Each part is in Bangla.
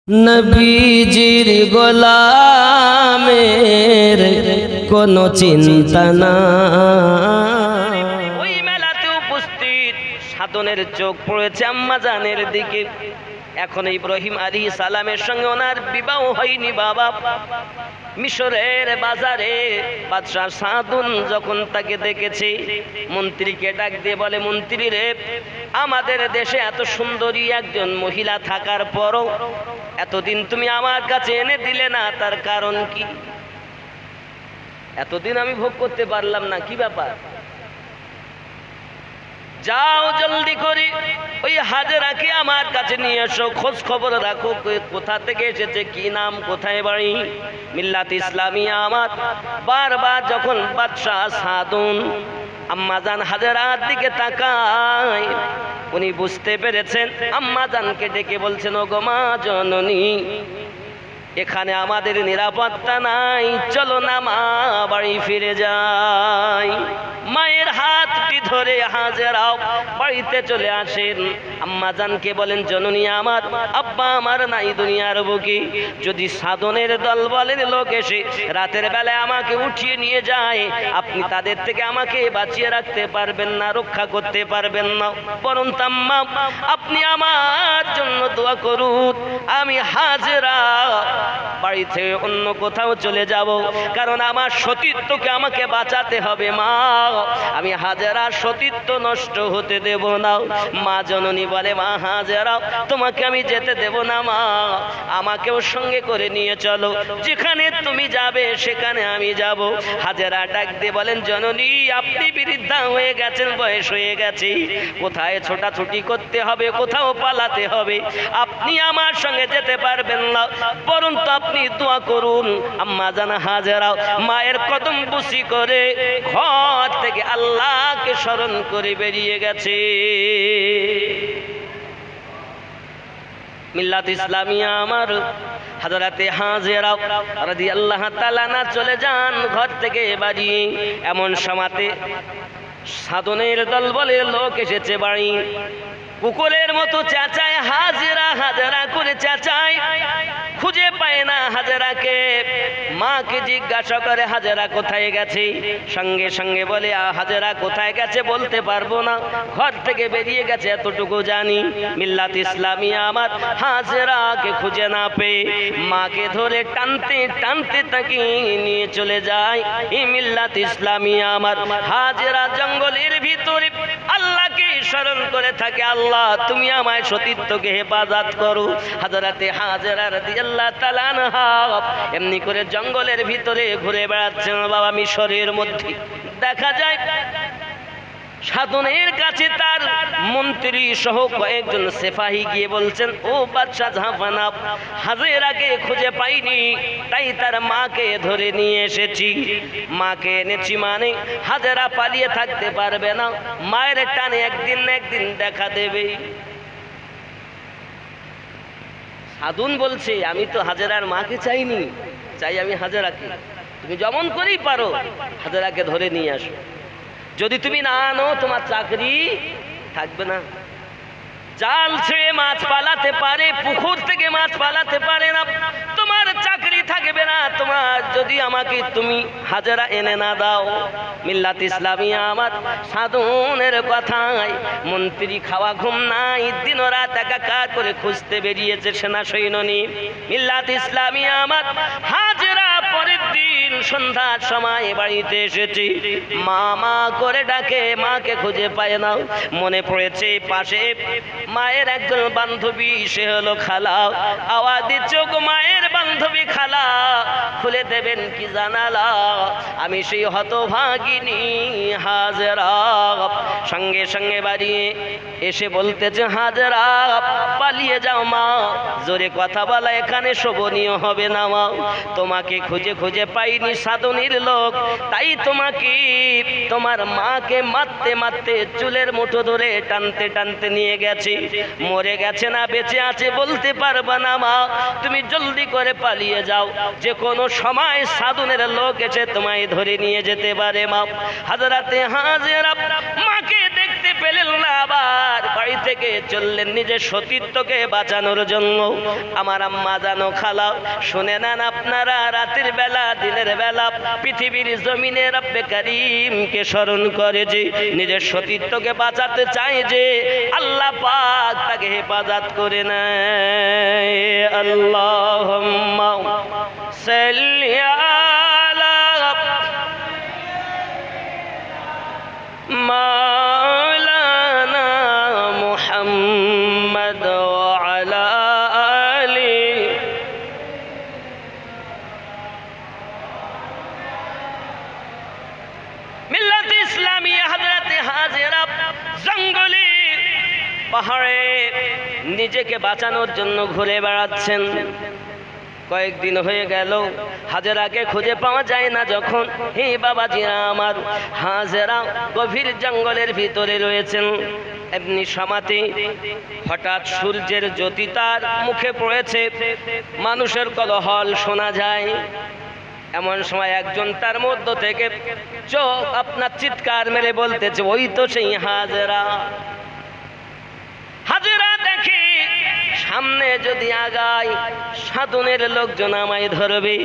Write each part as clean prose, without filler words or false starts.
নবীজির গোলামের কোনো চিন্তা না। ওই মেলাতে উপস্থিত সাধনের চোখ পড়েছে আম্মা জানের দিকে। এখন ইব্রাহিম আলাইহিস সালামের সঙ্গে ওনার বিবাহ হয়নি বাবা। মিশরের বাজারে বাদশাহ সাদুন যখন তাকে দেখেছে, মন্ত্রীকে ডাক দিয়ে বলে, মন্ত্রী রে, আমাদের দেশে এত সুন্দরী একজন মহিলা থাকার পরও এতদিন তুমি আমার কাছে এনে দিলে না, তার কারণ কি? এতদিন আমি ভোগ করতে পারলাম না, কি ব্যাপার? যাও জলদি করে ওই হাজেরাকে আমার কাছে নিয়ে এসো, খোঁজ খবর রাখো কোথা থেকে এসেছে, কি নাম, কোথায় বাড়ি। মিল্লাত ইসলামিয়া আমার বারবার যখন বাদশাহ সাদুন আম্মাজান হাজেরার দিকে তাকায়, উনি বুঝতে পেরেছেন। আম্মাজানকে ডেকে বলছেন, ও গো মা জননী, এখানে আমাদের নিরাপত্তা নাই, চলো না মা বাড়ি ফিরে যাই। মায়ের হাতটি ধরে হাজেরাও বাড়িতে চলে আসেন। আম্মাজানকে বলেন, জননী আমার, আব্বা আমার নাই দুনিয়ার বুকে, যদি সাধনের দল বলেন লোক এসে রাতের বেলায় আমাকে উঠিয়ে নিয়ে যায়, আপনি তাদের থেকে আমাকে বাঁচিয়ে রাখতে পারবেন না, রক্ষা করতে পারবেন না। বরং আম্মা, আপনি আমার জন্য দোয়া করুন, আমি হাজেরা বাড়ি থেকে অন্য কোথাও চলে যাব, কারণ আমার সতীত্বকে আমাকে বাঁচাতে হবে মা, আমি হাজেরার সতীত্ব নষ্ট হতে দেব না। মা জননী বলে, মা হাজেরা, তোমাকে আমি যেতে দেব না মা, আমাকেও সঙ্গে করে নিয়ে চলো, যেখানে তুমি যাবে সেখানে আমি যাব। হাজেরা ডাক দিয়ে বলেন, জননী আপনি বৃদ্ধা হয়ে গেছেন, বয়স হয়ে গেছে, কোথায় ছোটাছুটি করতে হবে, কোথাও পালাতে হবে, আপনি আমার সঙ্গে যেতে পারবেন না, বরং তো আপনি দোয়া করুন। আম্মা জান হাজেরা মায়ের কদম বুসি করে ঘর থেকে আল্লাহকে স্মরণ করে বেরিয়ে গেছে। মিল্লাত ইসলামিয়া আমার হযরতে হাজেরা রাদিয়াল্লাহু তাআলা না চলে যান ঘর থেকে বাড়ি। এমন সময়তে সাধনের দল বলে লোক এসেছে বাড়ি। কুকুরের মতো চেঁচায় হাজেরা, হাজেরা করে চেঁচায়, খুঁজে পায় না হাজেরাকে। মাকে জিজ্ঞাসা করে, হাজেরা কোথায় গেছে? সঙ্গে সঙ্গে বলে, হাজেরা কোথায় গেছে বলতে পারবো না, ঘর থেকে বেরিয়ে গেছে এতটুকু জানি। মিল্লাত ইসলামিয়া আমার হাজেরাকে খুঁজে না পেয়ে মাকে ধরে টানতে টানতে তাকে নিয়ে চলে যায়। এই মিল্লাত ইসলামিয়া আমার হাজেরা জঙ্গলের ভিতরে আল্লাহকে স্মরণ করে থাকে, আল্লাহ তুমি আমায় সতীত্বকে হেফাজত করো। হযরতে হাজেরা রাদিয়াল্লাহু তাআলা আনহা এমনি করে জঙ্গলের ভিতরে ঘুরে বেড়াচ্ছেন বাবা। মিশরের মধ্যে দেখা যায় সাধনের কাছে তার মন্ত্রী সহ কয়েকজন সিপাহী গিয়ে বলছেন, ও বাদশাহ জাহাপানা, হাজেরাকে খুঁজে পাইনি, তাই তার মাকে ধরে নিয়ে এসেছি। মাকে এনেছি মানে হাজেরা পালিয়ে থাকতে পারবে না, মায়ের টানে একদিন না একদিন দেখা দেবে। সাধুন বলছে, আমি তো হাজেরার মাকে চাইনি, চাই আমি হাজেরাকে। তুমি যেমন করেই পারো হাজেরাকে ধরে নিয়ে আসো, যদি তুমি না আনো তোমার চাকরি থাকবে না। জাল ছেড়ে মাছ পালাতে পারে, পুকুর থেকে মাছ পালাতে পারে না, তোমার চাকরি থাকবে না তোমার, যদি আমাকে তুমি হাজেরা এনে না দাও। মিল্লাত ইসলামিয়া আমার সাধনের কথায় মন্ত্রী খাওয়া ঘুম নাই, দিন রাত একাকার করে খুঁজতে বেরিয়েছে সেনা সৈন্যনী। মিল্লাত ইসলামিয়া আমার হাজেরা পরের দিন সন্ধ্যার সময় বাড়িতে এসেছে, মা মা করে ডাকে, মাকে খুঁজে পায় না। মনে পড়েছে পাশে মায়ের একজন বান্ধবী, সে হলো খালা। আওয়াজ দিচ্ছে, গো মায়ের বান্ধবী খালা, খুলে দেবেন কি জানালা, আমি সেই হতভাগিনী হাজেরা। সঙ্গে সঙ্গে বাড়ি এসে বলতেছে, হাজেরা পালিয়ে যাও মা, জোরে কথা বলা এখানে শোভনীয় হবে না মা, তোমাকে খুঁজে খুঁজে পাইনি সাধনীর লোক, তাই তোমাকে তোমার মাকে মারতে মারতে চুলের মুঠো ধরে টানতে টানতে নিয়ে গেছে। মরে গেছে না বেঁচে আছে বলতে পারবা না মা, তুমি জলদি করে পালিয়ে যাও, যে কোনো সময় সাধনের লোক এসে তোমায় ধরে নিয়ে যেতে পারে মা। হযরতে হাজেরা মাকে দেখতে পেলেন না, আবার বাড়ি থেকে চললেন নিজের সতীত্বকে বাঁচানোর জন্য। আমার আম্মা জানো, খালা, শুনে নেন আপনারা, রাতের বেলা দিনের বেলা পৃথিবীর জমিনে রব্বে কারীমকে স্মরণ করে যে নিজের সতীত্বকে বাঁচাতে চায়, যে আল্লাহ পাক তাকে হেফাজত করে নেয়। আল্লাহুম্মা সাল্লি আলা মাওলানা মুহাম্মদ ওয়া আলা আলি মিল্লাত ইসলামিয়া। হযরত হাজেরা জঙ্গলে পাহাড়ে নিজেকে বাঁচানোর জন্য ঘুরে বেড়াচ্ছেন। কয়েকদিন হয়ে গেল, হাজেরাকে খুঁজে পাওয়া যায় না। যখন হে বাবাজিরা আমার, হাজেরা গভীর জঙ্গলের ভিতরে রয়েছেন, এমনি সমাতে হঠাৎ সূর্যের জ্যোতি তার মুখে পড়েছে, মানুষের কোলাহল শোনা যায়। এমন সময় একজন তার মধ্য থেকে চোখ আপনার চিৎকার মেরে বলতেছে, ওই তো সেই হাজেরা। হাজেরা দেখে সামনে যদি আগাই সাধনের লোকজন আমায় ধরবে,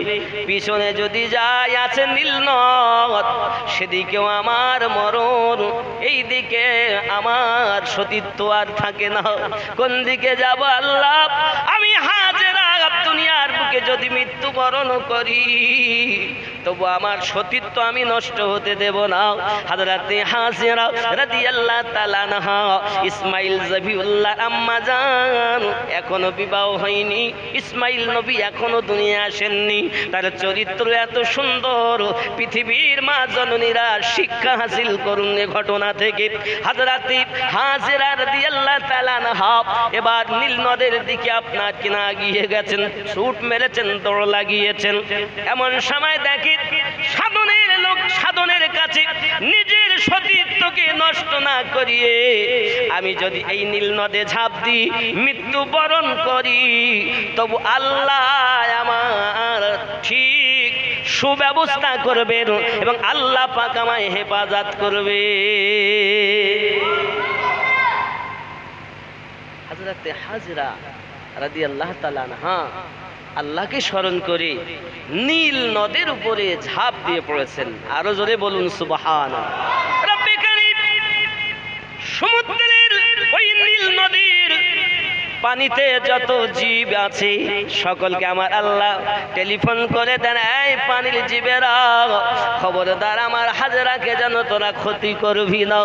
পিছনে যদি যাই আছে নীলনদ, সেদিকেও আমার মরণ, এই দিকে আমার সতীত্ব আর থাকে না। কোন দিকে যাব আল্লাহ? আমি হাজেরা দুনিয়ার বুকে যদি মৃত্যুবরণ করি, তবু আমার সতীত্ব আমি নষ্ট হতে দেব না। হযরতে হাজেরা রাদিয়াল্লাহু তাআলা আনহা, ইসমাইল জবিউল্লাহ আম্মা জান এখনো বিবাহ হয়নি, ইসমাইল নবী এখনো দুনিয়া আসেননি। তার চরিত্র এত সুন্দর, পৃথিবীর মা জননীরা শিক্ষা হাসিল করুন এ ঘটনা থেকে। হযরতে হাজেরা রাদিয়াল্লাহু তাআলা আনহা এবার নীল নদের দিকে আপনার কিনা গিয়ে গেছেন, ছুট মেরেছেন, দৌড় লাগিয়েছেন। এমন সময় দেখি সাধনের লোক সাধনের কাছে নিজের সতীত্বকে নষ্ট না করিয়ে আমি যদি এই নীল নদে ঝাঁপ দিই, মৃত্যুবরণ করি, তবু আল্লাহ আমার ঠিক সুব্যবস্থা করবেন এবং আল্লাহ পাক আমায় হেফাজত করবে। হযরতে হাজেরা রাদিয়াল্লাহু তাআলা আনহা আল্লাহকে স্মরণ করে নীল নদের উপরে ঝাঁপ দিয়ে পড়েছেন। আরো জোরে বলুন সুবহানাল্লাহ। রব্বে কারীম, সমুদ্রের ওই নীল নদীর পানিতে যত জীব আছে সকলকে আমার আল্লাহ টেলিফোন করে দেন, এই পানির জীবেরা খবরদার আমার হাজেরাকে যেন তোরা ক্ষতি করবি না।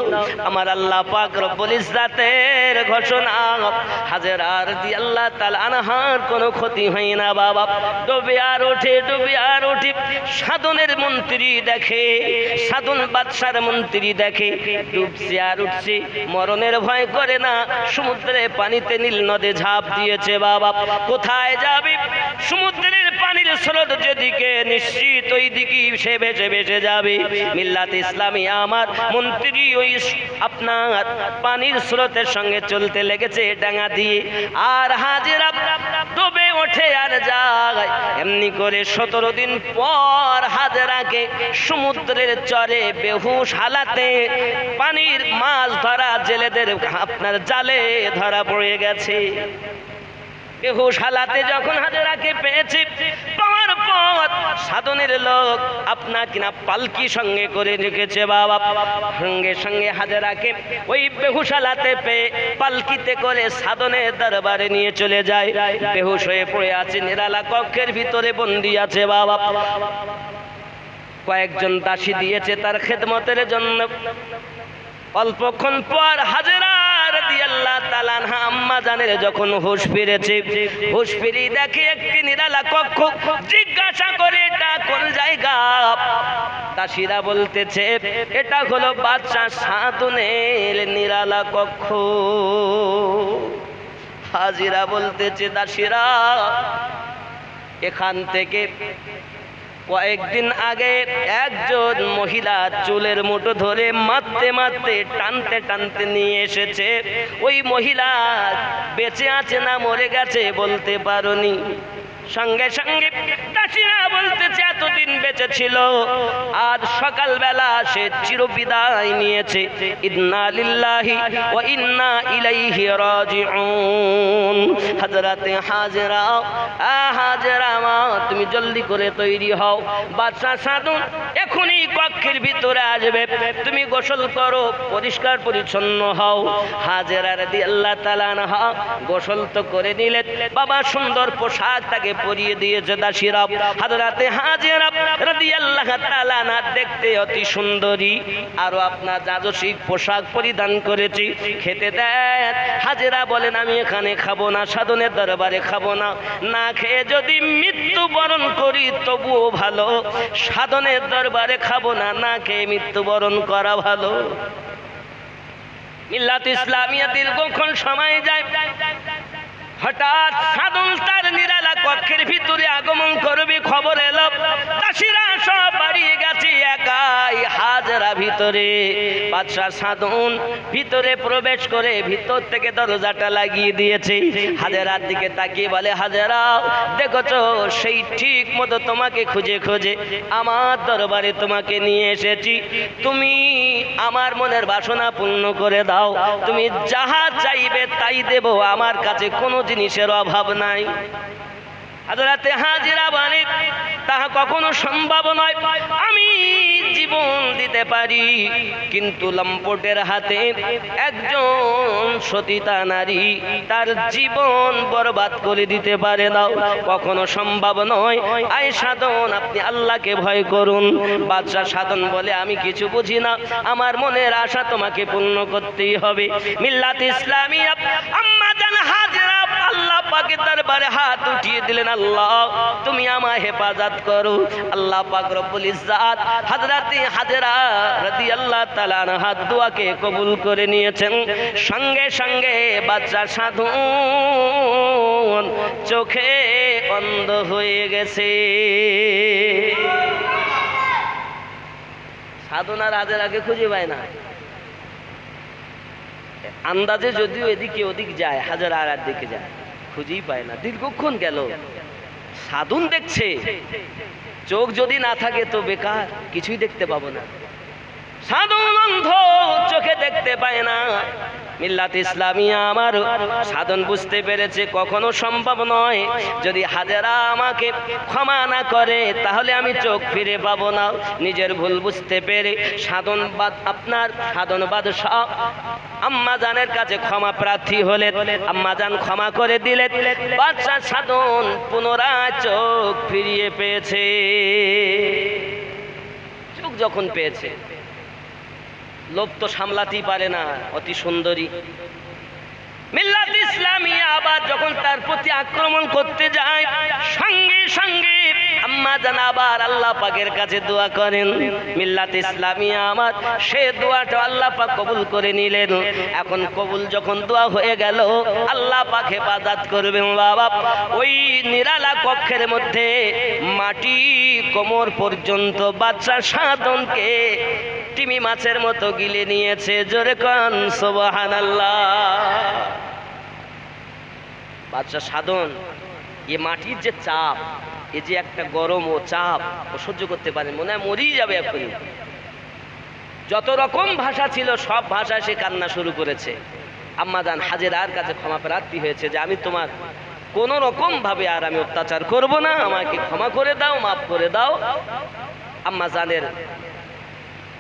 আমার আল্লাহ পাক রব্বুল ইজ্জাতের ঘোষণা, হাজেরা রাদিয়াল্লাহু তাআলা আনহার কোনো ক্ষতি হয় না। বাবা ডুবে আর ওঠে, ডুবে আর ওঠে। সাধনের মন্ত্রী দেখে, সাধন বাদশার মন্ত্রী দেখে ডুবছে আর উঠছে, মরণের ভয় করে না, সমুদ্রে পানিতে নীল নদে ঝাঁপ দিয়েছে। বাবা কোথায় যাবে? সমুদ্রের পানির স্রোত যেদিকে, নিশ্চিত ওই দিকে সে ভেসে ভেসে যাবে। মিল্লাত ইসলামিয়া আমার মন্ত্রী ওই আপনার পানির স্রোতের সঙ্গে চলতে লেগেছে ডাঙা দিয়ে, আর হাজেরা ডুবে ওঠে আর যায়। এমনি করে 17 দিন পর হাজেরাকে সমুদ্রের চরে বেহুশ হালাতে পানির মাছ ধরা জেলেদের আপনার জালে ধরা পড়ে গেছে। বেহুশ হালাতে যখন হাজেরাকে পেয়েছে, পাওয়ার পর সাধনের লোক আপনার কিনা পালকি সঙ্গে করে রেখেছে। বাবা সঙ্গে সঙ্গে হাজেরাকে ওই বেহুশ হালাতে পেয়ে পালকিতে করে সাধনের দরবারে নিয়ে চলে যায়। বেহুশ হয়ে পড়ে আছে, নিরালা কক্ষের ভিতরে বন্দি আছে। বাবা কয়েকজন দাসী দিয়েছে তার খেদমতের জন্য। অল্পক্ষণ পর হাজেরা রাদিয়াল্লাহু তাআলা আনহা আম্মা জানের যখন হুঁশ ফিরেছে, হুঁশ ফিরে দেখে একটি নিরালা কক্ষ। জিজ্ঞাসা করে এটা কোন জায়গা? দাসীরা বলতেছে এটা হলো বাদশা সাধনের নিরালা কক্ষ। হাজিরা বলতেছে, দাসীরা এখান থেকে কয়েকদিন আগে একজন মহিলা চুলের মুঠো ধরে মারতে মারতে টানতে টানতে নিয়ে এসেছে। ওই মহিলা বেঁচে আছে না মরে গেছে বলতে পারোনি। সঙ্গে সঙ্গে দাসীরা বলতেছে এতদিন বেঁচে ছিল, আজ সকালবেলা সে চিরবিদায় নিয়েছে। ইন্না লিল্লাহি ওয়া ইন্না ইলাইহি রাজিউন। হযরতে হাজেরা, হাজেরা মা তুমি জলদি করে তৈরি হও, বাদশা সাদুন এখনই কক্ষের ভিতরে আসবে, তুমি গোসল করো, পরিষ্কার পরিচ্ছন্ন হও। হাজেরা রাদিয়াল্লাহু তাআলা আনহা গোসল তো করে নিলেন, বাবা সুন্দর পোশাক তাকে পরিয়ে দিয়েছে দাসীরা। হযরতে হাজেরা রাদিয়াল্লাহু তাআলা আনহা দেখতে অতি সুন্দরী, আরো আপনার রাজসিক পোশাক পরিধান করেছি, খেতে দেন। হাজেরা বলেন আমি এখানে খাবো না, সাধনের দরবারে খাবো না, না খেয়ে যদি মৃত্যুবরণ করি তবুও ভালো, সাধনের দরবারে খাবো না, না খেয়ে মৃত্যুবরণ করা ভালো। মিল্লাত ইসলামিয়া দীর্ঘক্ষণ সময় যায়, হঠাৎ সাধন তার নিরালা কক্ষের ভিতরে আগমন করবে খবর এলো, দাসীরা সব বাড়িয়ে গেছে, একাই হাজেরা ভিতরে। বাদশা সাধন ভিতরে প্রবেশ করে ভিতর থেকে দরজাটা লাগিয়ে দিয়েছে। হাজেরার দিকে তাকিয়ে বলে, হাজেরা দেখছো সেই ঠিক মতো তোমাকে খুঁজে খুঁজে আমার দরবারে তোমাকে নিয়ে এসেছি, তুমি আমার মনের বাসনা পূর্ণ করে দাও, তুমি যাহা চাইবে তাই দেব, আমার কাছে কোনো জিনিসের অভাব নাই। হযরতে হাজেরা বলে তাহা কখনো সম্ভব নয়, আমি জীবন দিতে পারি কিন্তু লম্পটের হাতে একজন সতীতা নারী তার জীবন বরবাদ করে দিতে পারে না, কখনো সম্ভব নয়। আয় সাধন আপনি আল্লাহকে ভয় করুন। বাদশা সাধন বলে আমি কিছু বুঝি না, আমার মনের আশা তোমাকে পূর্ণ করতেই হবে। মিল্লাত ইসলামিয়া আম্মা জান হাজেরা আল্লাহ পাকের দরবারে হাত উঠিয়ে দিলেন, আল্লাহ তুমি আমায় হেফাজত করো। আল্লাহ পাক রব্বুল ইজ্জাত হযরতে হাজেরা রাদিয়াল্লাহু তাআলা আনহা দোয়াকে কবুল করে নিয়েছেন। সঙ্গে সঙ্গে বাদশা সাধন চোখে অন্ধ হয়ে গেছে। সাধন আর হাজেরাকে খুঁজে পায় না, আন্দাজে যদিও এদিকে ওদিক যায়, হাজেরা আর দিকে যায়, খুঁজেই পায় না। দীর্ঘক্ষণ গেল, সাধন দেখছে, চোখ যদি না থাকে তো বেকার, কিছুই দেখতে পাবো না। সাধন অন্ধ, চোখে দেখতে পায় না। মিল্লাত ইসলামিয়া আমার সাধন বুঝতে পেরেছে কখনো সম্ভব নয়, যদি হাজেরা আমাকে ক্ষমা না করে তাহলে আমি চোখ ফিরে পাবো না। নিজের ভুল বুঝতে পেরে আপনার সাধন বাদশাহ আম্মা জানের কাছে ক্ষমা প্রার্থী হলেন, আম্মা জান ক্ষমা করে দিলেন। বাদশা সাধন পুনরায় চোখ ফিরিয়ে পেয়েছে। চোখ যখন পেয়েছে, লোভ তো সামলাতেই পারে না, অতি সুন্দরী। মিল্লাত ইসলামিয়া আবার যখন তার প্রতি আক্রমণ করতে যায়, সঙ্গে সঙ্গে আম্মা জান আবার আল্লাহ পাকের কাছে দোয়া করেন। মিল্লাত ইসলামিয়া আমার সে দোয়াটা আল্লাহ পাক কবুল করে নিলেন। এখন কবুল যখন দোয়া হয়ে গেল, আল্লাহ পাক হেফাজত করবেন। বাবা ওই নিরালা কক্ষের মধ্যে মাটি কোমর পর্যন্ত বাদশা সাধনকে তিমি মাছের মতো গিলে নিয়েছে। জোরে কোন সুবহানাল্লাহ। বাদশা সাধন এ মাটির যে চাপ, এ যে একটা গরম ও চাপ ও সহ্য করতে পারে, মনে হয় মরেই যাবে এখনই। যত রকম ভাষা ছিল সব ভাষা সে কান্না শুরু করেছে। আম্মা জান হাজেরার কাছে ক্ষমা প্রার্থী হয়েছে যে আমি তোমার কোন রকম ভাবে আর আমি অত্যাচার করব না, আমাকে ক্ষমা করে দাও, মাফ করে দাও। আম্মা জানের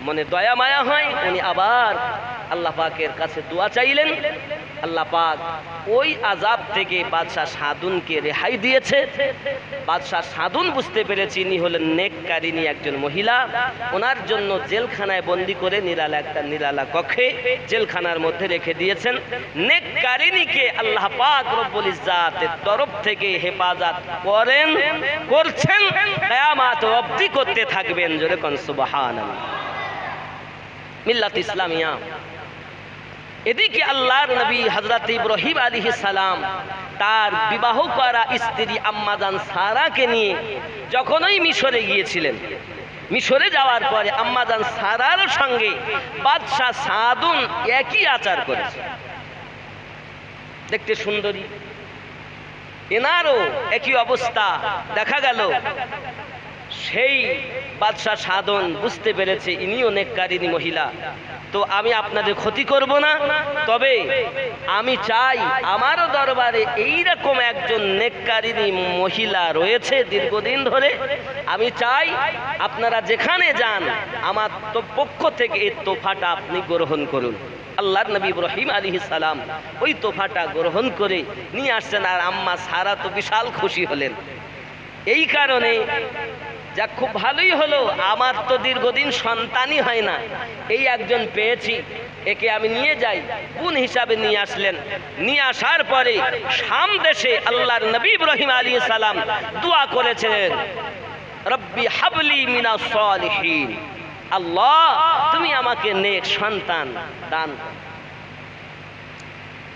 মনে দয়া মায়া হয়, উনি আবার আল্লাহ পাকের কাছে দোয়া চাইলেন। আল্লাহ পাক ওই আযাব থেকে বাদশাহ সাধুনকে রেহাই দিয়েছে। বাদশাহ সাধুন বুঝতে পেরেছে ইনি হলেন নেককারিনী একজন মহিলা, ওনার জন্য জেলখানায় বন্দি করে নিরালা কক্ষে জেলখানার মধ্যে রেখে দিয়েছেন। নেককারিনীকে আল্লাহ পাক রব্বুল ইজ্জাতের তরফ থেকে হেফাজত করছেন, কিয়ামত অবধি করতে থাকবেন। জোরে কোন সুবহানাল্লাহ। মিল্লাত ইসলামিয়া এদিকে আল্লাহর নবী হযরত ইব্রাহিম আলাইহিস সালাম তার বিবাহ করা স্ত্রী আম্মা জান সারাকে নিয়ে যখন ওই মিশরে গিয়েছিলেন, মিশরে যাওয়ার পরে আম্মা জান সারার সঙ্গে বাদশা সাদুন একই আচার করেছে। দেখতে সুন্দরী, এনারও একই অবস্থা দেখা গেল। সেই বাদশাহ সাধন বুঝতে পেরেছে ইনিও নেককারিনী মহিলা, তো আমি আপনাদের ক্ষতি করব না, তবে আমি চাই আমারও দরবারে এইরকম একজন নেককারিনী মহিলা রয়েছে দীর্ঘদিন ধরে, আমি চাই আপনারা যেখানে যান আমার তো পক্ষ থেকে এই তোফাটা আপনি গ্রহণ করুন। আল্লাহর নবী ইব্রাহিম আলাইহিস সালাম ওই তোফাটা গ্রহণ করে নিয়ে আসছেন, আর আম্মা সারা তো বিশাল খুশি হলেন। এই কারণে যা খুব ভালোই হলো, আমার তো দীর্ঘদিন সন্তানই হয় না, এই একজন পেয়েছি, একে আমি নিয়ে যাই, বোন হিসাবে নিয়ে আসলেন। নিয়ে আসার পরে শাম দেশে আল্লাহর নবী ইব্রাহিম আলাইহিস সালাম দোয়া করেছিলেন, রব্বি হাবলি মিনাস সালিহিন, আল্লাহ তুমি আমাকে নেক সন্তান দান করো।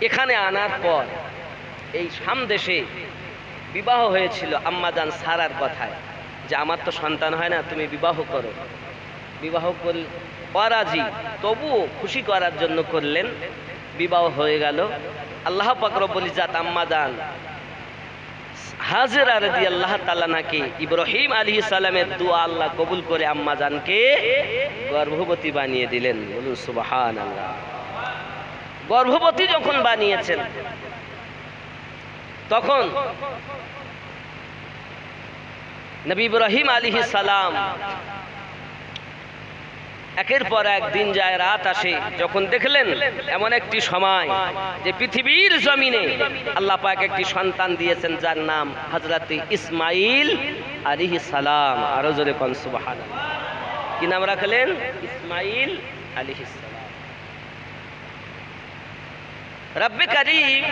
এখানে আনার পর এই শাম দেশে বিবাহ হয়েছিল আম্মাজান সারার কথায়, যে আমার তো সন্তান হয় না, তুমি বিবাহ করো। বিবাহ করাজি, তবুও খুশি করার জন্য করলেন, বিবাহ হয়ে গেল। আল্লাহ পাক রব্বুল ইজ্জত আম্মাজান হাজেরা রাদিয়াল্লাহু তাআলা নাকি ইব্রাহিম আলাইহিস সালামের দোয়া আল্লাহ কবুল করে আম্মাজানকে গর্ভবতী বানিয়ে দিলেন। বলুন সুবহানাল্লাহ। গর্ভবতী যখন বানিয়েছেন তখন নবী ইব্রাহিম আলাইহিস সালাম একের পর এক দিন যায়, রাত আসে, যখন দেখলেন এমন একটি সময় যে পৃথিবীর জমিনে আল্লাহ পাক একটি সন্তান দিয়েছেন যার নাম হযরত ইসমাঈল আলাইহিস সালাম। আরো জোরে কোন সুবহানাল্লাহ। কি নাম রাখলেন? ইসমাঈল আলাইহিস সালাম। রব্বে কারীম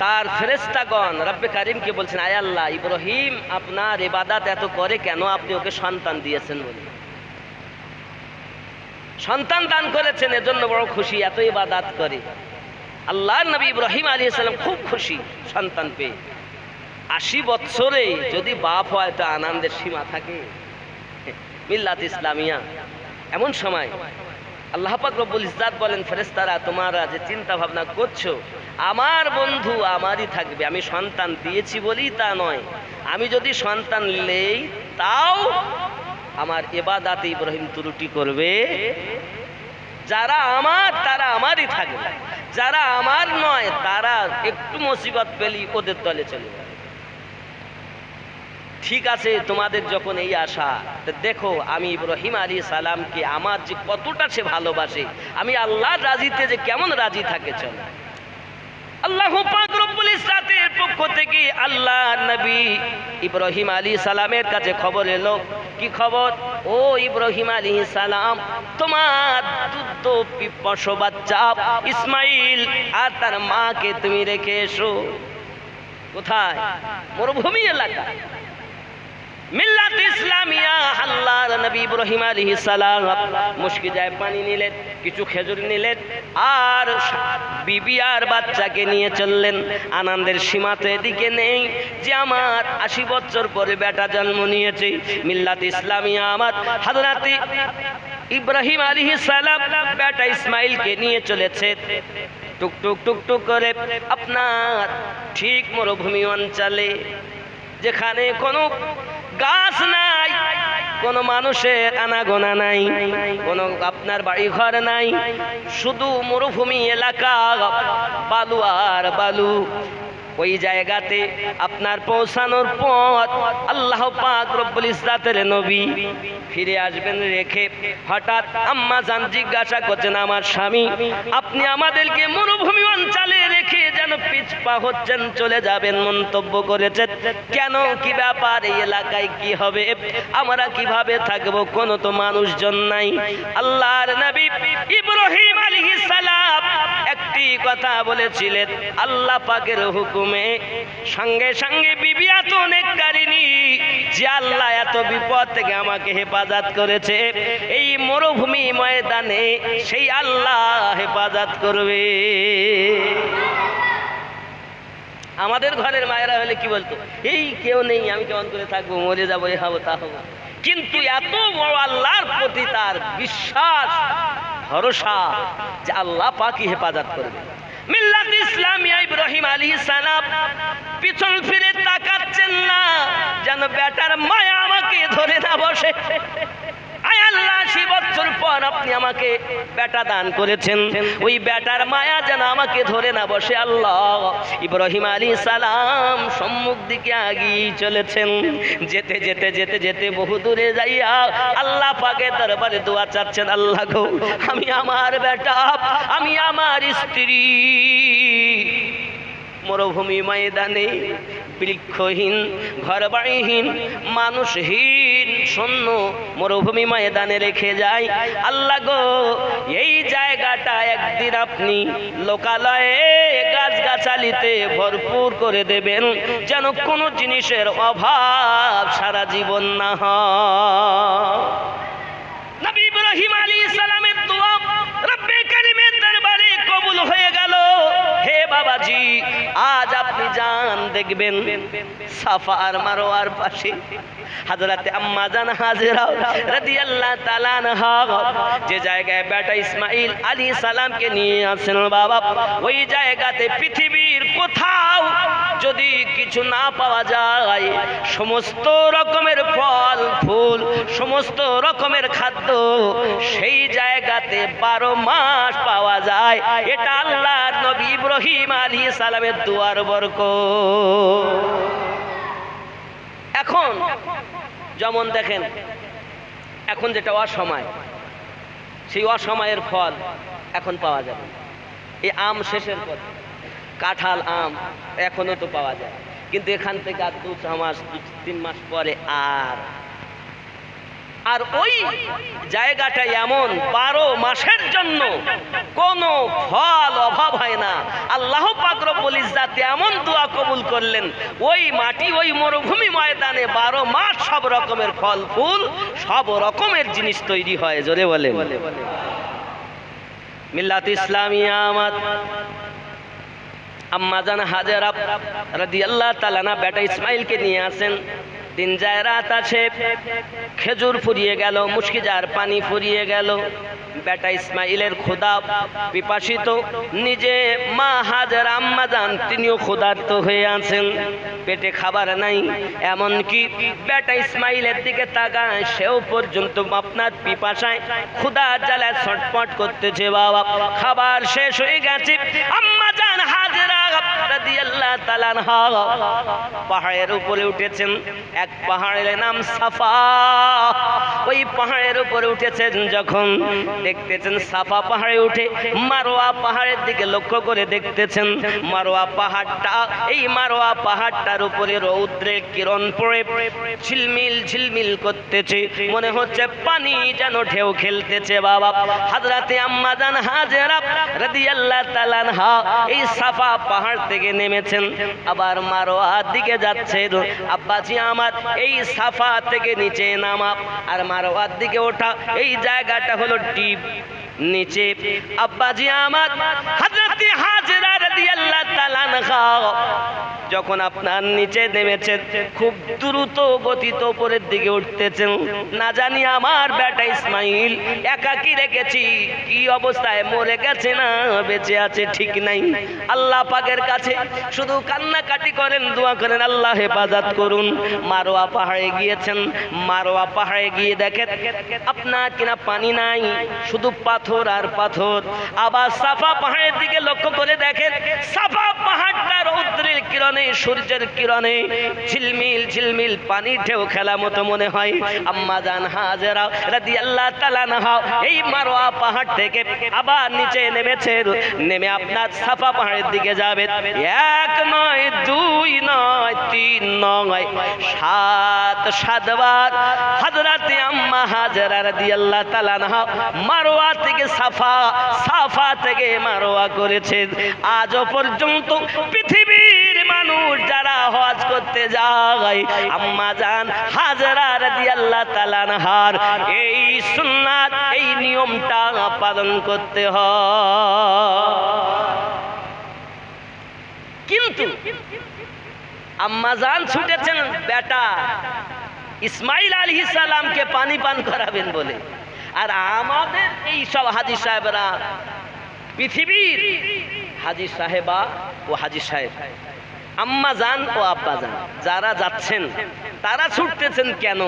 তার ফেরেশতাগণ রব্বে কারীমকে বলছেন, আয় আল্লাহ, ইব্রাহিম আপনার ইবাদত এত করে কেন, আপনি ওকে সন্তান দিয়েছেন বলে, সন্তান দান করেছেন এজন্য বড় খুশি, এত ইবাদত করে। আল্লাহর নবী ইব্রাহিম আলাইহিস সালাম খুব খুশি সন্তান পেয়ে। ৮০ বছরে যদি বাপ হয় তো আনন্দের সীমা থাকে। মিল্লাত ইসলামিয়া এমন সময় আল্লাহ পাক রব্বুল ইজ্জত বলেন, ফেরেশতারা তোমরা যে চিন্তা ভাবনা করছো আমার বন্ধু আমারই থাকবে, আমি সন্তান দিয়েছি বলেই তা নয়, আমি যদি সন্তান নেই তাও আমার ইবাদতে ইব্রাহিম ত্রুটি করবে। যারা আমার তারা আমারই থাকবে, যারা আমার নয় তারা একটু মুসিবত পেলেই ওদের দলে চলে যাবে। ঠিক আছে, তোমাদের যখন এই আশা, দেখো আমি ইব্রাহিম আলাইহিস সালামকে আমার যে কতটা সে ভালোবাসে, আমি আল্লাহর রাজিতে যে কেমন রাজি থাকে চলো। আল্লাহ পাক রব্বুল ইজ্জতের পক্ষ থেকে আল্লাহ নবী ইব্রাহিম আলাইহিস সালামের কাছে খবর এলো। কি খবর? ও ইব্রাহিম আলাইহিস সালাম, তোমার দুধ পিপাস বাচ্চা ইসমাইল আর তার মাকে তুমি রেখে এসো। কোথায়? মরুভূমি এলাকা। মিল্লাত ইসলামিয়া আল্লাহর নবী ইব্রাহিম আলাইহিস সালাম মুশকিজায় পানি নিলেন, কিছু খেজুর নিলেন, আর বিবি আর বাচ্চাকে নিয়ে চললেন। আনন্দের সীমা তো এদিকে নেই যে আমার ৮০ বছর পরে বেটা জন্ম নিয়েছে। মিল্লাত ইসলামিয়া আমার হযরত ইব্রাহিম আলাইহিস সালাম বেটা ইসমাইলকে নিয়ে চলেছে টুকটুক টুকটুক করে আপনার ঠিক মরুভূমি অঞ্চলে, যেখানে কোনো গাছ নাই, কোনো মানুষের আনাগোনা নাই, কোনো আপনার বাড়ি ঘর নাই, শুধু মরুভূমি এলাকা, বালু আর বালু। ওই জায়গাতে আপনার পৌঁছানোর পথ আল্লাহ পাক রব্বুল ইজ্জতের নবী ফিরে আসবেন রেখে হঠাৎ আম্মা জান জিজ্ঞাসা করছেন, আমার স্বামী আপনি আমাদেরকে মরুভূমি অঞ্চলে রেখে যেন পিছপা হচ্ছেন, চলে যাবেন মন্তব্য করেছেন কেন? কি ব্যাপার? এই এলাকায় কি হবে? আমরা কিভাবে থাকবো? কোনো তো মানুষজন নাই। আল্লাহর নবী ইব্রাহিম আলাইহিস সালাম একটি কথা বলেছিলেন, আল্লাহ পাকের হুকুমে সঙ্গে সঙ্গে বিবি এত নেককারিনী যে আল্লাহ এত বিপদ থেকে আমাকে হেফাজত করেছে, এই মরুভূমি ময়দানে সেই আল্লাহ হেফাজত করবে। আমাদের ঘরের মায়েরা হলে কি বলতো, এই কেউ নেই, আমি কেমন করে থাকবো, মরে যাবো, এ হবো তা হবো। কিন্তু এত বড় আল্লাহর প্রতি তার বিশ্বাস ভরসা যে আল্লাহ পাকই হেফাজত করবে। মিল্লাত ইসলামিয়া ইব্রাহিম আলাইহিস সালাম পিছন ফিরে তাকাচ্ছেন না যেন বেটার মায়া আমাকে ধরে না বসে। আয় আল্লাহ, 80 বছর পর আপনি আমাকে বেটা দান করেছেন, ওই বেটার মায়া যেন আমাকে ধরে না বসে। আল্লাহ, ইব্রাহিম আলাইহিস সালাম সম্মুখ দিকে এগিয়ে চলেছেন। যেতে যেতে যেতে যেতে বহু দূরে যাইয়া আল্লাহ পাকের দরবারে দোয়া চাচ্ছেন, আল্লাহ গো, আমি আমার বেটা, আমি আমার স্ত্রী মরুভূমি ময়দানে বৃক্ষহীন, ঘরবাড়িহীন, মানুষহীন, শূন্য মরুভূমি ময়দানে রেখে যাই। আল্লাহ গো, এই জায়গাটা একদিন আপনি লোকালয়ে গাছগাছালিতে ভরপুর করে দেবেন, যেন কোনো জিনিসের অভাব সারা জীবন না হয়। নবী ইব্রাহিম আলাইহিস সালামের দোয়া রব্বে কারীমের দরবারে কবুল হয়ে গেল। হে বাবাজি, আজ আপনি যান দেখবেন সাফা আর মারওয়ার পাশে হযরতে আম্মা জান হাজেরা রাদিয়াল্লাহু তাআলা আনহা যে জায়গায় বেটা ইসমাঈল আলাইহিস সালামকে নিয়ে আসেন বাবা, ওই জায়গাতে পৃথিবীর কোথাও যদি কিছু না পাওয়া যায়, সমস্ত রকমের ফল ফুল, সমস্ত রকমের খাদ্য সেই জায়গাতে 12 মাস পাওয়া যায়। এটা আল্লাহর নবী ইব্রাহিম আলাইহিস সালামের দুয়ার বরকত। এখন যেমন দেখেন, এখন যেটা অসময়, সেই অসময়ের ফল এখন পাওয়া যাবে। এই আম শেষের পর কাঁঠাল আম এখনো তো পাওয়া যায়, কিন্তু এখান থেকে আর 2-4 মাস 2-3 মাস পরে আর ওই জায়গাটা এমন 12 মাসের জন্য কোনো ফল অভাব হয় না। আল্লাহ পাক রব্বুল ইজ্জাত এমন দোয়া কবুল করলেন, ওই মাটি, ওই মরুভূমি ময়দানে 12 মাস সব রকমের ফল ফুল, সব রকমের জিনিস তৈরি হয়। জোরে বলেন। মিল্লাত ইসলামিয়া আমার আম্মা জান হাজেরা রাদিয়াল্লাহু তাআলা না বেটা ইসমাঈলকে নিয়ে আসেন। দিন যায় রাত আছে, খেজুর ফুরিয়ে গেল, মুশকিজার পানি ফুরিয়ে গেল। বেটা ইসমাঈলের ক্ষুধা পিপাসিত, নিজে মা হাজেরা আম্মা জান তিনিও ক্ষুধার্ত হয়ে আছেন, পেটে খাবার নাই। এমনকি বেটা ইসমাঈলের দিকে তাকায়, সেও পর্যন্ত আপনার পিপাসায় ক্ষুধার জ্বালায় ছটফট করতেছে। বাবা, খাবার শেষ হয়ে গেছে। আম্মা জান হাজেরা রাদিয়াল্লাহু তাআলা আনহা পাহাড়ের উপরে উঠেছেন। এক পাহাড়ের নাম সাফা। ওই পাহাড়ের উপরে উঠেছেন যখন, দেখতেছেন সাফা পাহাড়ে উঠে মারওয়া পাহাড়ের দিকে লক্ষ্য করে দেখতেছেন মারওয়া পাহাড়টা, এই মারওয়া পাহাড়টার উপরে রৌদ্রের কিরণ পড়ে ঝিলমিল ঝিলমিল করতেছে, মনে হচ্ছে পানি যেন ঢেউ খেলতেছে। বাবা, হযরতে আম্মা জান হাজেরা রাদিয়াল্লাহু তাআলা আনহা এই সাফা পাহাড় থেকে নেমেছেন, আবার মারওয়ার দিকে যাচ্ছেন। আব্বাজি আমার, এই সাফা থেকে নিচে নামা আর মারওয়ার দিকে ওঠা, এই জায়গাটা হলো ডিপ নিচে। আব্বাজি আমার, হযরতে হাজেরা রাদিয়াল্লাহু তাআলা আনহা যখন আপনার নিচে নেমেছেন, খুব দ্রুত গতিতে উপরের দিকে উঠতেছেন। না জানি আমার বেটা ইসমাঈল একাকী রেখেছি, কি অবস্থায়, মরে গেছে না বেঁচে আছে ঠিক নাই। আল্লাহ পাকের কাছে শুধু কান্নাকাটি করেন, দোয়া করেন, আল্লাহ হেফাজত করুন। মারওয়া পাহাড়ে গিয়েছেন, মারওয়া পাহাড়ে গিয়ে দেখেন আপনার কিনা পানি নাই, শুধু পাথর আর পাথর। আবার সাফা পাহাড়ের দিকে লক্ষ্য করে দেখেন সাফা পাহাড়টা রৌদ্রের কিরণে, সূর্যের কিরণে ঝিলমিল ঝিলমিল পানি ঢেউ খেলা মতো মনে হয়। আম্মা জান হাজেরা রাদিয়াল্লাহু তাআলা আনহা এই মারওয়া পাহাড় থেকে আবার নিচে নেমেছেন, নেমে আপনার সাফা পাহাড়ের দিকে যাবেন। 1 নয় 2 নয় 3 নয় 7 বার হযরতে আম্মা হাজেরা রাদিয়াল্লাহু তাআলা আনহা মারওয়া থেকে সাফা, সাফা থেকে মারওয়া করেছেন। আজও পর্যন্ত পৃথিবীর মানুষ যারা হজ করতে যায়, আম্মা জান হাজেরা রাদিয়াল্লাহু তাআলা আনহার এই সুন্নাত, এই নিয়মটা পালন করতে হয়। কিন্তু আম্মা জান ছুটেছেন বেটা ইসমাঈল আলাইহিস সালামকে পানি পান করাবেন বলে। আর আমাদের এই সব হাজী সাহেবরা পৃথিবীর হাজী সাহেবা ও হাজী সাহেব, আম্মা জান ও আব্বা জান যারা যাচ্ছেন তারা ছুটতেছেন কেন?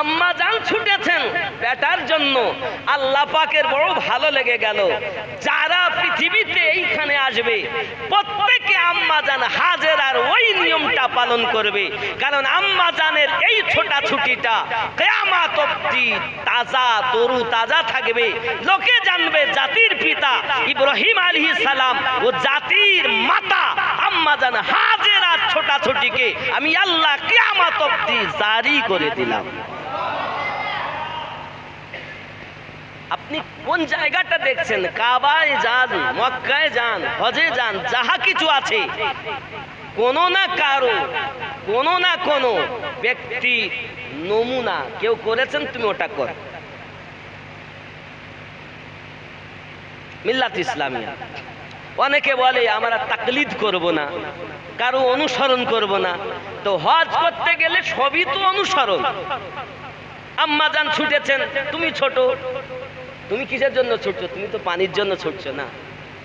আম্মা জান ছুটেছেন বেটার জন্য। আল্লাহ পাকের বড় ভালো লেগে গেল, যারা পৃথিবীতে এইখানে আসবে প্রত্যেকে আম্মা জান হাজেরার ওই নিয়মটা পালন করবে। কারণ আম্মা জানের এই ছোটাছুটিটা কিয়ামত অবধি তাজা তরু তাজা থাকবে। লোকে জানবে জাতির পিতা ইব্রাহিম আলাইহিস সালাম ও জাতির মাতা আম্মা জান হাজেরার ছোটাছুটিকে আমি আল্লাহ কিয়ামত অবধি জারি করে দিলাম। আপনি কোন জায়গাটা দেখছেন? কাবায় যান, মক্কায় যান, হজে যান, যাহা কিছু আছে কোনো না কারো কোনো না কোনো ব্যক্তি নমুনা কেউ করেছেন, তুমি ওটা কর। মিল্লাত ইসলামিয়া অনেকে বলে আমরা তাকলিদ করব না, কারো অনুসরণ করব না। তো হজ করতে গেলে সবই তো অনুসরণ। আম্মা জান ছুটেছেন, তুমি ছোট, তুমি কিসের জন্য ছুটছো? তুমি তো পানির জন্য ছুটছো না,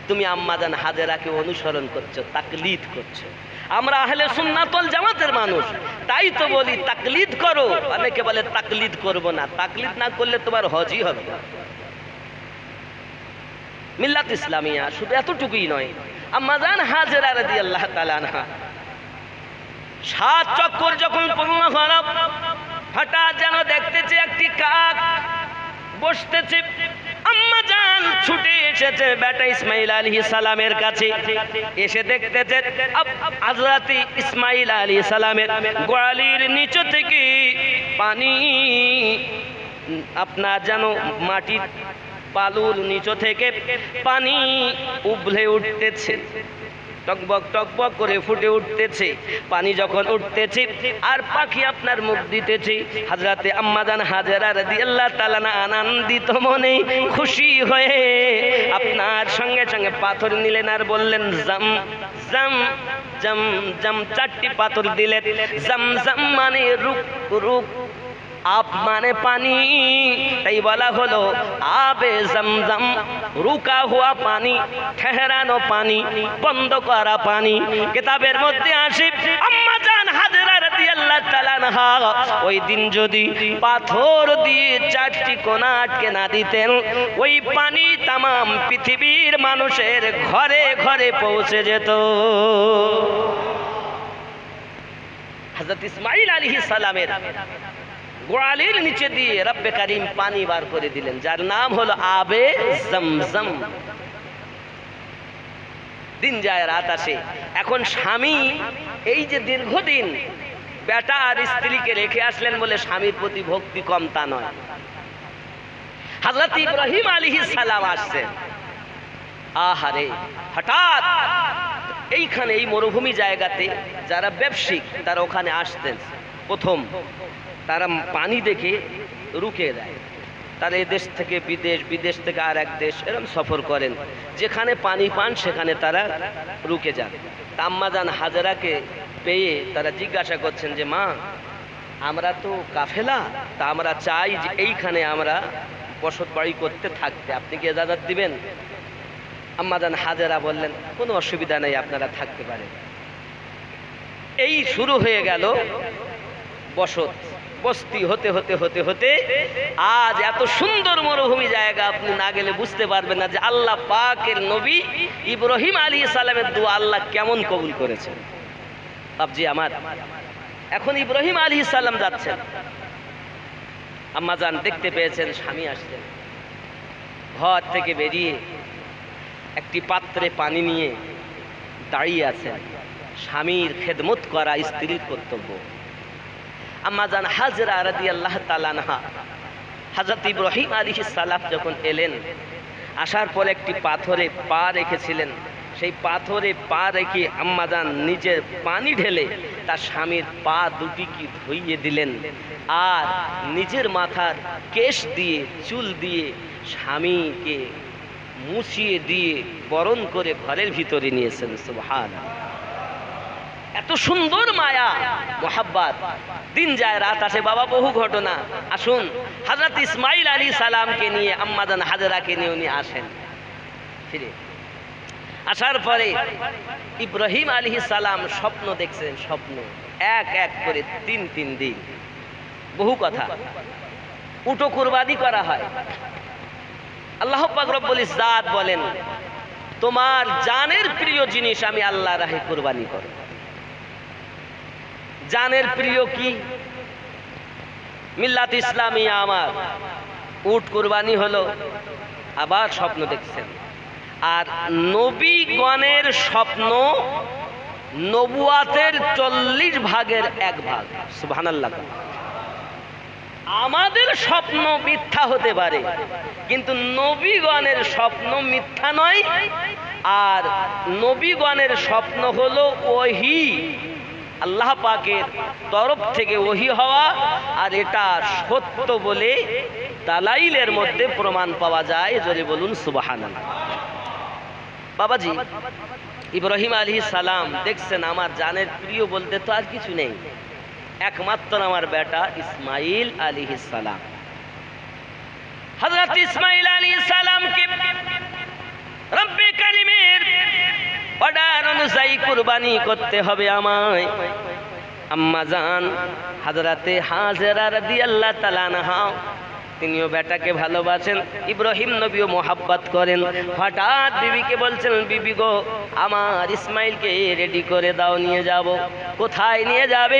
তুমি আম্মা জান হাজেরাকে অনুসরণ করছো, তাকলিদ করছো। আমরা আহলে সুন্নাত ওয়াল জামাতের মানুষ, তাই তো বলি তাকলিদ করো। অনেকে বলে তাকলিদ করব না, তাকলিদ না করলে তোমার হজই হবে না। মিল্লাত ইসলামিয়া শুধু এতটুকুই নয়, আম্মা জান হাজেরা রাদিয়াল্লাহু তাআলা আনহা 7 চক্কর যখন পূর্ণ হলো, হঠাৎ যেন দেখতেছে একটি কাক বসতেছে। আম্মা জান ছুটে এসেছে বেটা ইসমাইল আলাইহিস সালামের কাছে। এসে দেখতেছে হযরত ইসমাইল আলাইহিস সালামের গোয়ালির নিচ থেকে পানি, আপনার যেন মাটির বালুর নিচ থেকে পানি উবলে উঠতেছে, টকবক টকবক করে ফুটে উঠতেছে। পানি যখন উঠতেছে আর পাখি আপনার মুখ দিতেছে, হযরতে আম্মা জান হাজেরা রাদিয়াল্লাহু তাআলা আনন্দিত মনে খুশি হয়ে আপনার সঙ্গে সঙ্গে পাথর নিলেন আর বললেন জাম জাম জাম জাম, 4টি পাথর দিলেন। জাম জাম মানে রুক রুক, আপ মানে পানি, তাই বলা হলো আবে জমজম, রুকা হুয়া পানি, ঠেহরানো পানি, বন্ধ করা পানি। কিতাবের মধ্যে আসে আম্মা জান হাজেরা রাদিয়াল্লাহু তাআলা আনহা ওই দিন যদি পাথর দিয়ে 4টি কোণা আটকে না দিতেন, ওই পানি তামাম পৃথিবীর মানুষের ঘরে ঘরে পৌঁছে যেত। হযরত ইসমাইল আলাইহিস সালামের গোয়ালির নিচে দিয়ে রব্বে কারীম পানি বার করে দিলেন, যার নাম হলো আবে জমজম। দিন যায় রাত আসে। এখন স্বামী এই যে দীর্ঘদিন বেটা আর স্ত্রীকে রেখে আসলেন বলে স্বামীর প্রতি ভক্তি কম তা নয়। হযরত ইব্রাহিম আলাইহিস সালাম আসছেন। আহারে, হঠাৎ এইখানে এই মরুভূমি জায়গাতে যারা ব্যবসায়িক তারা ওখানে আসতেন। প্রথম তারা পানি দেখে রুকে দেয়। তারা এই দেশ থেকে বিদেশ, বিদেশ থেকে আর এক দেশ এরকম সফর করেন, যেখানে পানি পান সেখানে তারা রুকে যান। আম্মা জান হাজেরাকে পেয়ে তারা জিজ্ঞাসা করছেন যে মা, আমরা তো কাফেলা, তা আমরা চাই যে এইখানে আমরা বসত বাড়ি করতে থাকতে, আপনি কি ইজাজত দিবেন? আম্মা জান হাজেরা বললেন কোনো অসুবিধা নেই, আপনারা থাকতে পারেন। এই শুরু হয়ে গেল বসত বস্তি হতে হতে হতে হতে আজ এত সুন্দর মরুভূমি জায়গা, আপনি না গেলে বুঝতে পারবেন না যে আল্লাহ পাকের নবী ইব্রাহিম আলাইহিস সালামের দোয়া আল্লাহ কেমন কবুল করেছেন। বাপজি আমার, এখন ইব্রাহিম আলাইহিস সালাম যাচ্ছেন, আম্মা জান দেখতে পেয়েছেন স্বামী আসছেন। ঘর থেকে বেরিয়ে একটি পাত্রে পানি নিয়ে দাঁড়িয়ে আছেন। স্বামীর খেদমত করা স্ত্রীর কর্তব্য। আম্মা জান হাজেরা রাদিয়াল্লাহু তাআলা আনহা হযরত ইব্রাহিম আলাইহিস সালাম যখন এলেন, আসার পর একটি পাথরে পা রেখেছিলেন। সেই পাথরে পা রেখে আম্মা জান নিজের পানি ঢেলে তার স্বামীর পা দুটি কি ধুইয়ে দিলেন, আর নিজের মাথার কেশ দিয়ে চুল দিয়ে স্বামীকে মুছিয়ে দিয়ে বরণ করে ঘরের ভিতরে নিয়েছেন। সুবহানাল্লাহ, এত সুন্দর মায়া মোহাব্বত। দিন যায় রাত আসে বাবা, বহু ঘটনা। আসুন হযরত ইসমাইল আলাইহিস সালামকে নিয়ে আম্মা জান হাজেরাকে নিয়ে উনি আসেন ফিরে। আসার পরে ইব্রাহিম আলাইহিস সালাম স্বপ্ন দেখছেন, স্বপ্ন এক এক করে 3 দিন, বহু কথা। উটো কুরবানি করা হয়। আল্লাহ পাক রব্বুল ইজ্জাত বলেন, তোমার জানের প্রিয় জিনিস আমি আল্লাহর রাহে কুরবানি করো। জানের প্রিয় কি? মিল্লাত ইসলামিয়া আমার উট কুরবানি হলো। আবার স্বপ্ন দেখছেন। আর নবীগণের স্বপ্ন নবুয়াতের 40 ভাগের 1 ভাগ। সুবহানাল্লাহ। আমাদের স্বপ্ন মিথ্যা হতে পারে, কিন্তু নবীগণের স্বপ্ন মিথ্যা নয়। আর নবীগণের স্বপ্ন হলো ওহী, আল্লাহ পাকের তরফ থেকে ওহী হওয়া, আর এটা সত্য বলে দালাইলের মধ্যে প্রমাণ পাওয়া যায়। যদি বলুন সুবহানাল্লাহ। বাবাজি, ইব্রাহিম আলাইহিস সালাম দেখছেন আমার জানের প্রিয় বলতে তো আর কিছু নেই, একমাত্র আমার বেটা ইসমাইল আলাইহিস সালাম। হযরত ইসমাইল আলাইহিস সালামকে রব্বে কারীমের অর্ডার অনুযায়ী কুরবানি করতে হবে আমায়। আম্মা জান হযরতে হাজেরা রাদিয়াল্লাহু তাআলা আনহা, তিনিও বেটাকে ভালোবাসেন, ইব্রাহিম নবীও মোহাব্বত করেন। হঠাৎ বিবিকে বলছেন, বিবি গো, আমার ইসমাইলকে রেডি করে দাও, নিয়ে যাব। কোথায় নিয়ে যাবে?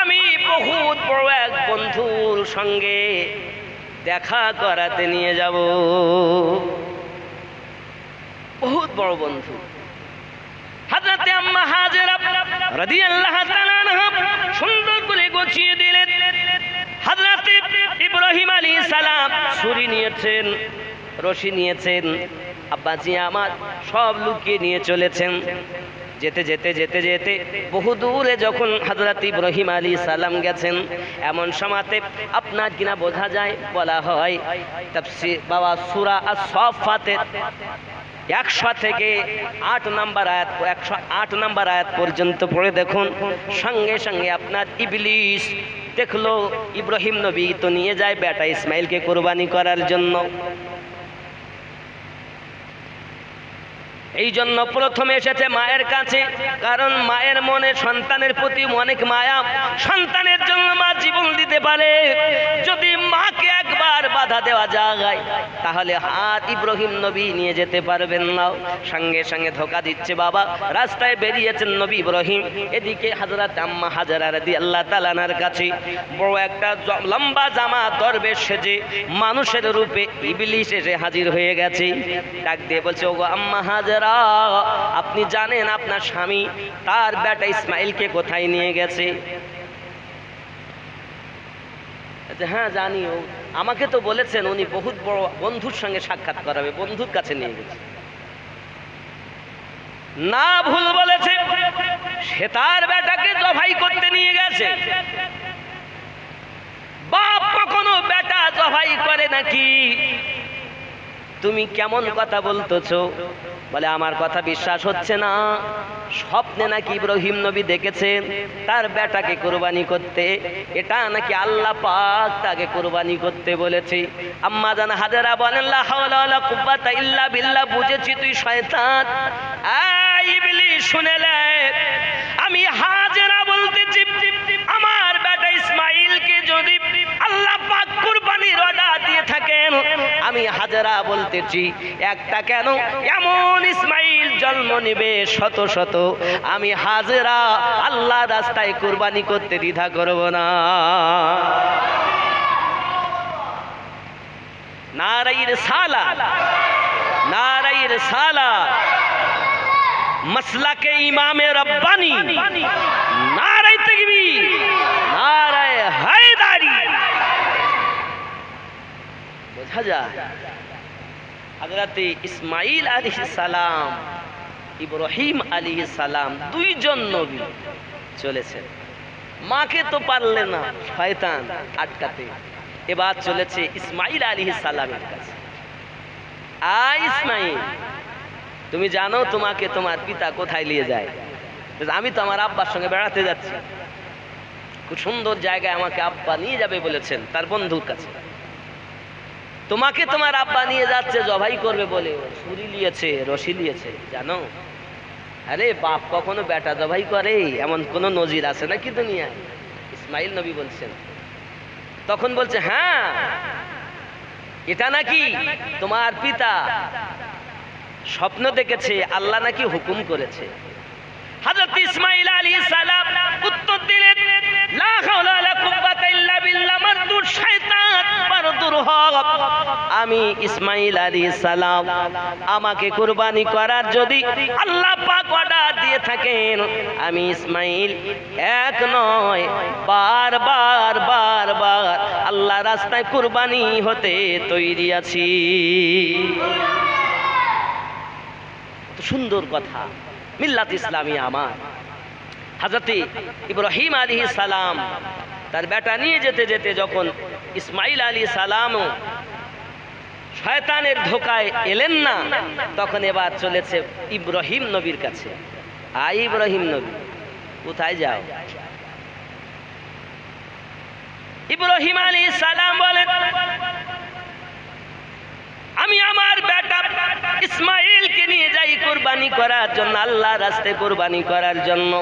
আমি বহুত বড় এক বন্ধুর সঙ্গে দেখা করাতে নিয়ে যাব। বহুত বড় বন্ধু। হযরতে আম্মা হাজেরা রাদিয়াল্লাহু তাআলা আনহা সুন্দর করে গুছিয়ে দিলেন। হযরতে ইব্রাহিম আলাইহিস সালাম ছুরি নিয়েছেন, রশি নিয়েছেন, আব্বাজি আমার সব লুকিয়ে নিয়ে চলেছেন। যেতে যেতে যেতে যেতে বহু দূরে যখন হযরত ইব্রাহিম আলাইহিস সালাম গেছেন, এমন সময়তে আপনার কিনা বোঝা যায়, বলা হয় তাফসীর বাবা সূরা আস-সাফফাতের 100 থেকে 8 নম্বর আয়াত, 108 নম্বর আয়াত পর্যন্ত পড়ে দেখুন। সঙ্গে সঙ্গে আপনার ইবলিস দেখলো ইব্রাহিম নবী তো নিয়ে যায় বেটা ইসমাইলকে কুরবানি করার জন্য। এই জন্য প্রথমে এসেছে মায়ের কাছে, কারণ মায়ের মনে সন্তানের প্রতি অনেক মায়া। সন্তানের জন্য মা জীবন দিতে পারে। যদি মাকে একবার বাধা দেওয়া যায়, তাহলে হাত ইব্রাহিম নবী নিয়ে যেতে পারবেন না। সঙ্গে সঙ্গে ধোকা দিচ্ছে বাবা। রাস্তায় বেরিয়েছেন নবী ইব্রাহিম, এদিকে হযরত আম্মা হাজেরা রাদিয়াল্লাহু তাআলা আনহার কাছে বড় একটা লম্বা জামা দরবেশ সেজে মানুষের রূপে ইবলিস এসে হাজির হয়ে গেছে। ডাক দিয়ে বলছে, ওগো আম্মা হাজেরা, আপনি জানেন আপনার স্বামী তার বেটা ইসমাইলকে কোথায় নিয়ে গেছে? হ্যাঁ জানি, আমাকে তো বলেছেন উনি বহুত বড় বন্ধুর সঙ্গে সাক্ষাৎ করাবে, বন্ধুর কাছে নিয়ে গেছে। না, ভুল বলেছে, সে তার বেটাকে জবাই করতে নিয়ে গেছে। বাপ কখনো বেটা জবাই করে নাকি? তুমি কেমন কথা বলতেছো? বলে আমার কথা বিশ্বাস হচ্ছে না। স্বপ্নে নাকি ইব্রাহিম নবী দেখেছেন তার বেটাকে কুরবানি করতে, এটা নাকি আল্লাহ পাক তাকে কুরবানি করতে বলেছে। আম্মা জান হাজেরা বলেন, লা হাওলা ওয়ালা কুওয়াতা ইল্লা বিল্লাহ, বুঝেছি তুই শয়তান। এই ইবলিস শুনে লে, আমি হাজেরা বলতেছি আমার বেটা ইসমাইলকে যদি আল্লাহ পাক কুরবানির অর্ডার দিয়ে থাকেন, আমি হাজেরা বলতেছি একটা কেন, এমন ইসমাইল জন্ম নেবে শত শত। আমি হাজেরা আল্লাহ রাস্তায় কুরবানি করতে দ্বিধা করব না। নারায়ে রিসালাত, নারায়ে রিসালাত, মাসলাকে ইমামে রব্বানি, নারায়ে তাকবীর, নারায়ে হায়দারি। বোঝা যায় হযরতে ইসমাইল আলাইহিস সালাম, ইব্রাহিম আলাইহিস সালাম দুইজন নবী চলেছেন। মাকে তো পারলেন না শয়তান আটকাতে, এবার চলেছে ইসমাইল আলাইহিস সালামের কাছে। ইসমাইল, তুমি জানো তোমাকে তোমার পিতা কোথায় নিয়ে যায়? আমি তো আমার আব্বার সঙ্গে বেড়াতে যাচ্ছি, খুব সুন্দর জায়গায় আমাকে আব্বা নিয়ে যাবে বলেছেন তার বন্ধুর কাছে। তোমাকে তোমার আব্বা নিয়ে যাচ্ছে জবাই করবে বলে, ছুরি নিয়েছে, রশি নিয়েছে, জানো? আরে বাপ কখনো বেটা জবাই করে এমন কোন নজির আছে নাকি দুনিয়ায়? ইসমাইল নবী বলছেন। তখন বলছে হ্যাঁ, এটা নাকি তোমার পিতা স্বপ্ন দেখেছে, আল্লাহ নাকি হুকুম করেছে। হযরত ইসমাইল আলাইহিস সালাম উত্তর দিলেন, লা হাওলা ওয়ালা কুওয়াতা ইল্লা বিল্লাহ, মারদুর শয়তান মারদুর হক। আমি ইসমাইল আলাইহিস সালাম, আমাকে কুরবানি করার যদি আল্লাহ পাক অর্ডার দিয়ে থাকেন, আমি ইসমাইল এক নয় বারবার বারবার আল্লাহর রাস্তায় কুরবানি হতে তৈরি আছি। সুন্দর কথা, মিল্লাত ইসলামী আমার। হযরত ইব্রাহিম আলাইহিস সালাম তার বেটা নিয়ে যেতে যেতে যখন ইসমাইল আলাইহিস সালাম শয়তানের ধোকায় এলেন না, তখন এবার চলেছে ইব্রাহিম নবীর কাছে। আই ইব্রাহিম নবী, কোথায় যাও? ইব্রাহিম আলাইহিস সালাম বলেন, আমি আমার বেটা ইসমাইলকে নিয়ে যাই কুরবানি করার জন্য, আল্লাহর রাস্তায় কুরবানি করার জন্য।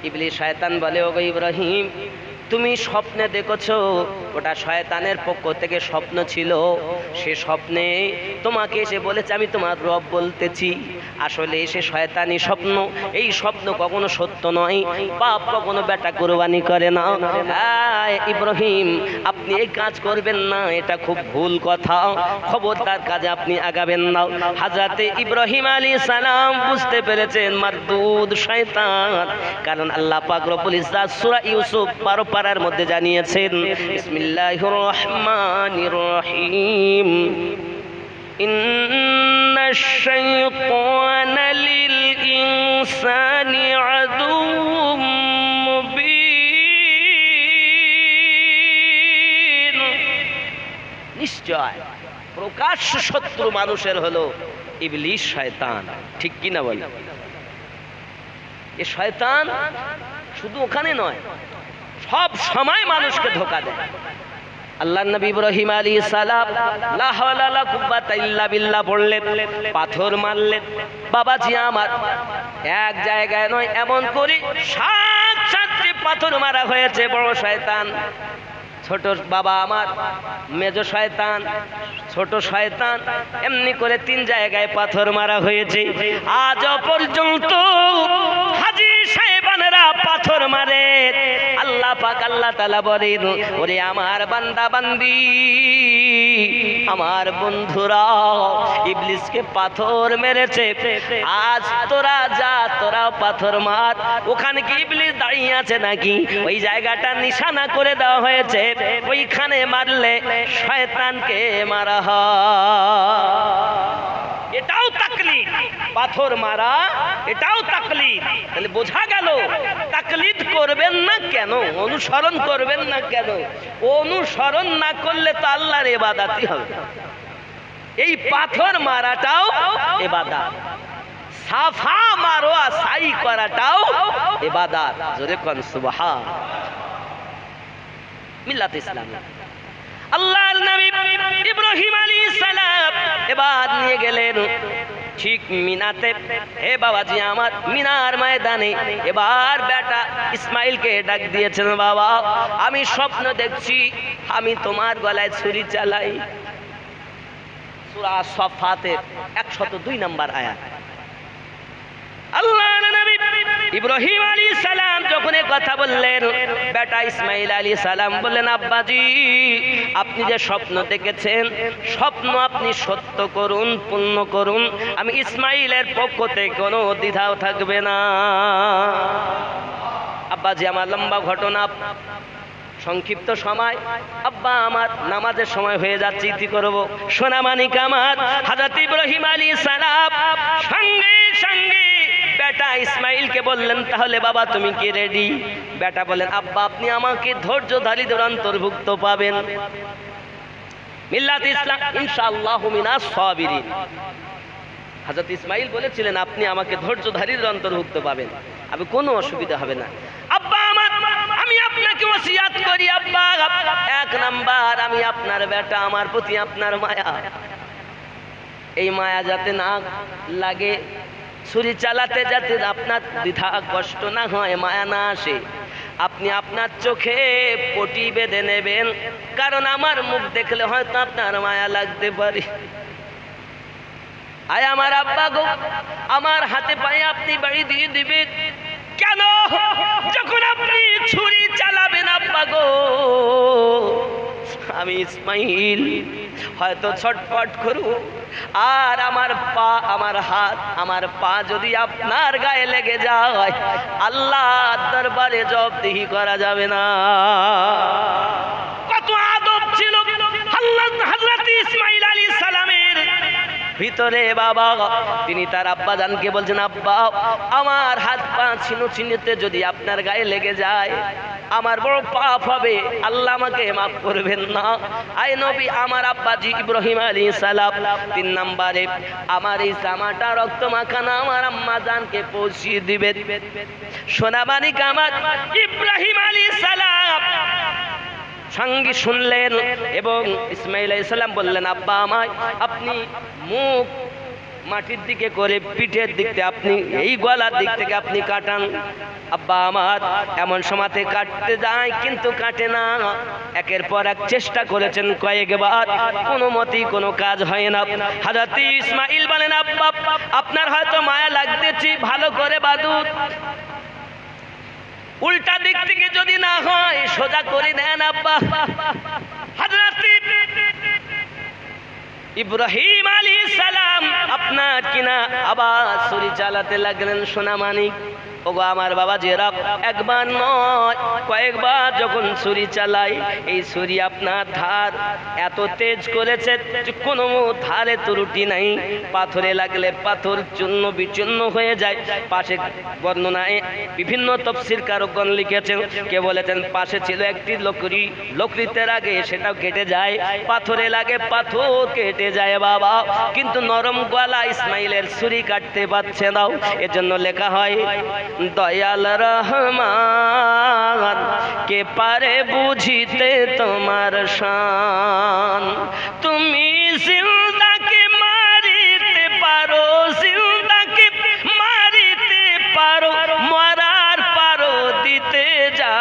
ইবলিস শয়তান বলে, ওগো ইব্রাহিম, তুমি স্বপ্নে দেখেছো, ওটা শয়তানের পক্ষ থেকে স্বপ্ন ছিল। সে স্বপ্নে তোমাকে এসে বলেছে আমি তোমার রব বলতেছি, আসলে সে শয়তানি স্বপ্ন। এই স্বপ্ন কখনো সত্য নয়, বাপ কখনো বেটা কুরবানি করে না। ইব্রাহিম, আপনি এই কাজ করবেন না, এটা খুব ভুল কথা, খবরদার কাজে আপনি আগাবেন না। হযরত ইব্রাহিম আলাইহিস সালাম বুঝতে পেরেছেন মারদুদ শয়তান, কারণ আল্লাহ পাক রব্বুল ইজ্জাত সূরা ইউসুফ 12 পারার মধ্যে জানিয়েছেন, বিসমিল্লাহির রহমানির রহিম, ইন্নাশ শাইতানা লিল ইনসানি আদুউম মুবিন। নিশ্চয় প্রকাশ্য শত্রু মানুষের হলো ইবলিস শয়তান। ঠিক কি না বলে? এই শয়তান শুধু ওখানে নয়, সব সময় মানুষকে ধোঁকা দেয়। আল্লাহর নবী ইব্রাহিম আলাইহিস সালাম লা হাওলা ওয়ালা কুওয়াতা ইল্লা বিল্লাহ পড়লেন, পাথর মারলেন। বাবাজি আমার, এক জায়গায় নয়, এমন করে 7-7টি পাথর মারা হয়েছে। বড় শয়তান, ছোট বাবা আমার, মেজ শয়তান, ছোট শয়তান, এমনি করে 3 জায়গায় পাথর মারা হয়েছে। আজ পর্যন্ত হাজী সাহেবানরা পাথর মারে। আল্লাহ পাক আল্লাহ তাআলা বলেন, ওরে আমার বান্দা বান্দি, আমার বন্ধুরা, ইবলিসকে পাথর মেরেছে। আজ তোরা যা, তোরাও পাথর মার। ওখানে কি ইবলিস দাঁড়িয়ে আছে নাকি? ওই জায়গাটা নিশানা করে দেওয়া হয়েছে, ওইখানে মারলে শয়তানকে মারা হয়। এটাও তাকলিদ, পাথর মারা এটাও তাকলিদ। তাহলে বোঝা গেল তাকলিদ করবেন না কেন, অনুসরণ করবেন না কেন? অনুসরণ না করলে তো আল্লাহর ইবাদতই হবে। এই পাথর মারাটাও ইবাদত, সাফা মারোয়া সাই করাটাও ইবাদত। জোরে কোন সুবহান। মিল্লাত ইসলাম। আল্লাহর নবী ইব্রাহিম আলাইহিস সালাম এবার নিয়ে গেলেন ঠিক মিনাতে। হে বাবাজি আমার, মিনার ময়দানে এবার বেটা ইসমাইলকে ডাক দিয়েছেন, বাবা আমি স্বপ্ন দেখছি আমি তোমার গলায় ছুরি চালাই। সূরা সাফফাতের 102 নম্বর আয়াত। আল্লাহর নবী ইব্রাহিম আলাইহিস সালাম যখন এই কথা বললেন, বেটা ইসমাইল আলাইহিস সালাম বললেন, আব্বাজি আপনি যে স্বপ্ন দেখেছেন, স্বপ্ন আপনি সত্য করুন, পূর্ণ করুন। আমি ইসমাইলের পক্ষ থেকে কোনো দ্বিধাও থাকবে না। আব্বাজি আমার লম্বা ঘটনা, সংক্ষিপ্ত সময়। আব্বা আমার নামাজের সময় হয়ে যাচ্ছে, ইতি করব। সোনামানিক আমার, হযরত ইব্রাহিম আলাইহিস সালাম সঙ্গে সঙ্গে বেটা ইসমাইলকে বললেন, তাহলে বাবা তুমি কি রেডি? বেটা বলেন, আব্বা আপনি আমাকে ধৈর্যধারীদের অন্তর্ভুক্ত পাবেন। মিল্লাত ইসলাম ইনশাআল্লাহু মিনাস সাবিরিন। হযরত ইসমাইল বলেছিলেন, আপনি আমাকে ধৈর্যধারীদের অন্তর্ভুক্ত পাবেন, আমি কোনো অসুবিধা হবে না। আব্বা আমার, আমি আপনাকে আপনাকে ওসিয়াত করি আব্বা, এক নাম্বার আমি আপনার বেটা, আমার প্রতি আপনার মায়া, এই মায়া যাতে না লাগে, ছুরি চালাতে যাতে আপনার দ্বিধা কষ্ট না হয়, মায়া না আসে, আপনি আপনার চোখে পটি বেঁধে নেবেন, কারণ আমার মুখ দেখলে হয়তো আপনার মায়া লাগতে পারে। আয় আমার আব্বা গো, আমার হাতে পায়ে আপনি বাড়ি দিয়ে দিবেন কেন? যখন আপনি ছুরি চালাবেন আব্বা গো, আমি ইসমাইল হয়তো ছটফট করব, আর আমার পা, আমার হাত, আমার পা যদি আপনার গায়ে লেগে যায়, আল্লাহর দরবারে জবাবদিহি করা যাবে না। কত আদব ছিল হযরত ইসমাইল আলাইহিস সালামের ভিতরে বাবা। তিনি তার আব্বা জানকে বলছেন, আব্বা আমার হাত পা ছিনুতে যদি আপনার গায়ে লেগে যায় আমার বড় পাপ হবে, আল্লাহ আমাকে মাফ করবেন না। আয় নবী, আমার আব্বাজি ইব্রাহিম আলাইহিস সালাম 3 নম্বরে আমার এই জামাটা রক্ত মাখানো আমার আম্মা জানকে পৌঁছিয়ে দিবেন। সোনামানিক আমার ইব্রাহিম আলাইহিস সালাম সঙ্গে শুনলেন এবং ইসমাইল আলাইহিস সালাম বললেন, আব্বা আমায় আপনি মুখ মাটির দিকে করে পিঠের দিক থেকে আপনি এই গলার দিক থেকে আপনি কাটান। আব্বা আমার এমন সময়তে কাটতে যায় কিন্তু কাটে না, একের পর এক চেষ্টা করেছেন কয়েকবার, কোনো মতেই কোনো কাজ হয় না। হযরত ইসমাইল বলেন, আব্বা আপনার হয়তো মায়া লাগতেছে, ভালো করে বাঁধুন, উল্টা দিক থেকে যদি না হয় সোজা করে দেন আব্বা। হযরত ইব্রাহিম আলাইহিস সালাম আপনার কিনা আবার ছুরি চালাতে লাগলেন। সোনামানিক ওগো আমার বাবা জেরা, একবার নয় কয়েকবার যখন ছুরি চালাই, এই ছুরি আপনার ধার এত তেজ করেছে যে কোনো ধারে ত্রুটি নাই, পাথরে লাগলে পাথর চূর্ণ বিচূর্ণ হয়ে যায়। পাশে বর্ণনায় বিভিন্ন তাফসীর কারকগণ লিখেছেন, কে বলেছেন পাশে ছিল একটি লকড়ি, লকড়িতে আগে সেটাও কেটে যায়, পাথরে লাগে পাথর কেটে যায় বাবা, কিন্তু নরম গলা ইসমাইলের ছুরি কাটতে পারছে না। এজন্য লেখা হয়, দয়াল রহমান কে পারে বুঝিতে তোমার শান, তুমি জিন্দাকে মারিতে পারো, জিন্দাকে মারিতে পারো, মরার পারো দিতে যা,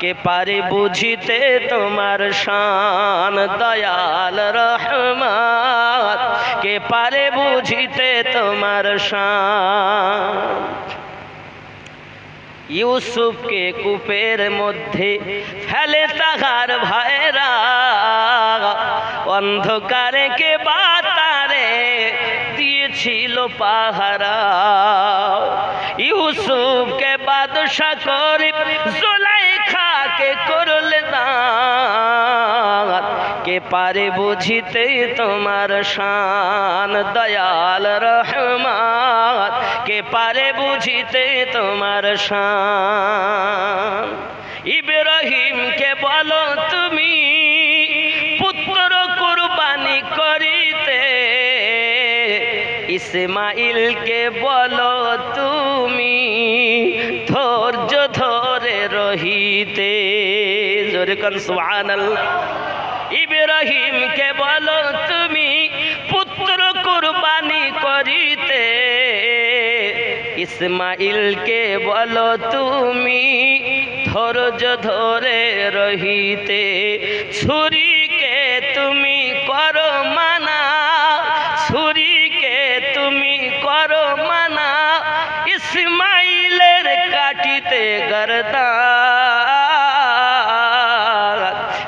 কে পারে বুঝিতে তোমার শান, দয়াল রহমান কে পারে বুঝিতে তোমার শান। ইউসুফকে কূপের মধ্যে ফেলে তাহার ভাইরা, অন্ধকারে কে বাতারে দিয়েছিল পাহারা, ইউসুফকে বাদশা করে জুলাইখাকে করলে দান, কে পারে বুঝিতে তোমার শান, দয়াল রহমান কে পারে বুঝিতে তোমার শান। ইব্রাহিমকে বলো তুমি পুত্র কুরবানি করিতে, ইসমাইলকে বলো তুমি ধৈর্য ধরে রহিতে। জোরে কোন সুবহানাল্লাহ। ইব্রাহিমকে বলো তুমি পুত্র কুরবানি করিতে, ইসমাইলকে বলো তুমি ধৈর্য ধরে রহিতে। ছুরিকে তুমি করো মানা, ছুরিকে তুমি করো মানা, ইসমাইলের কাটিতে গর্দান,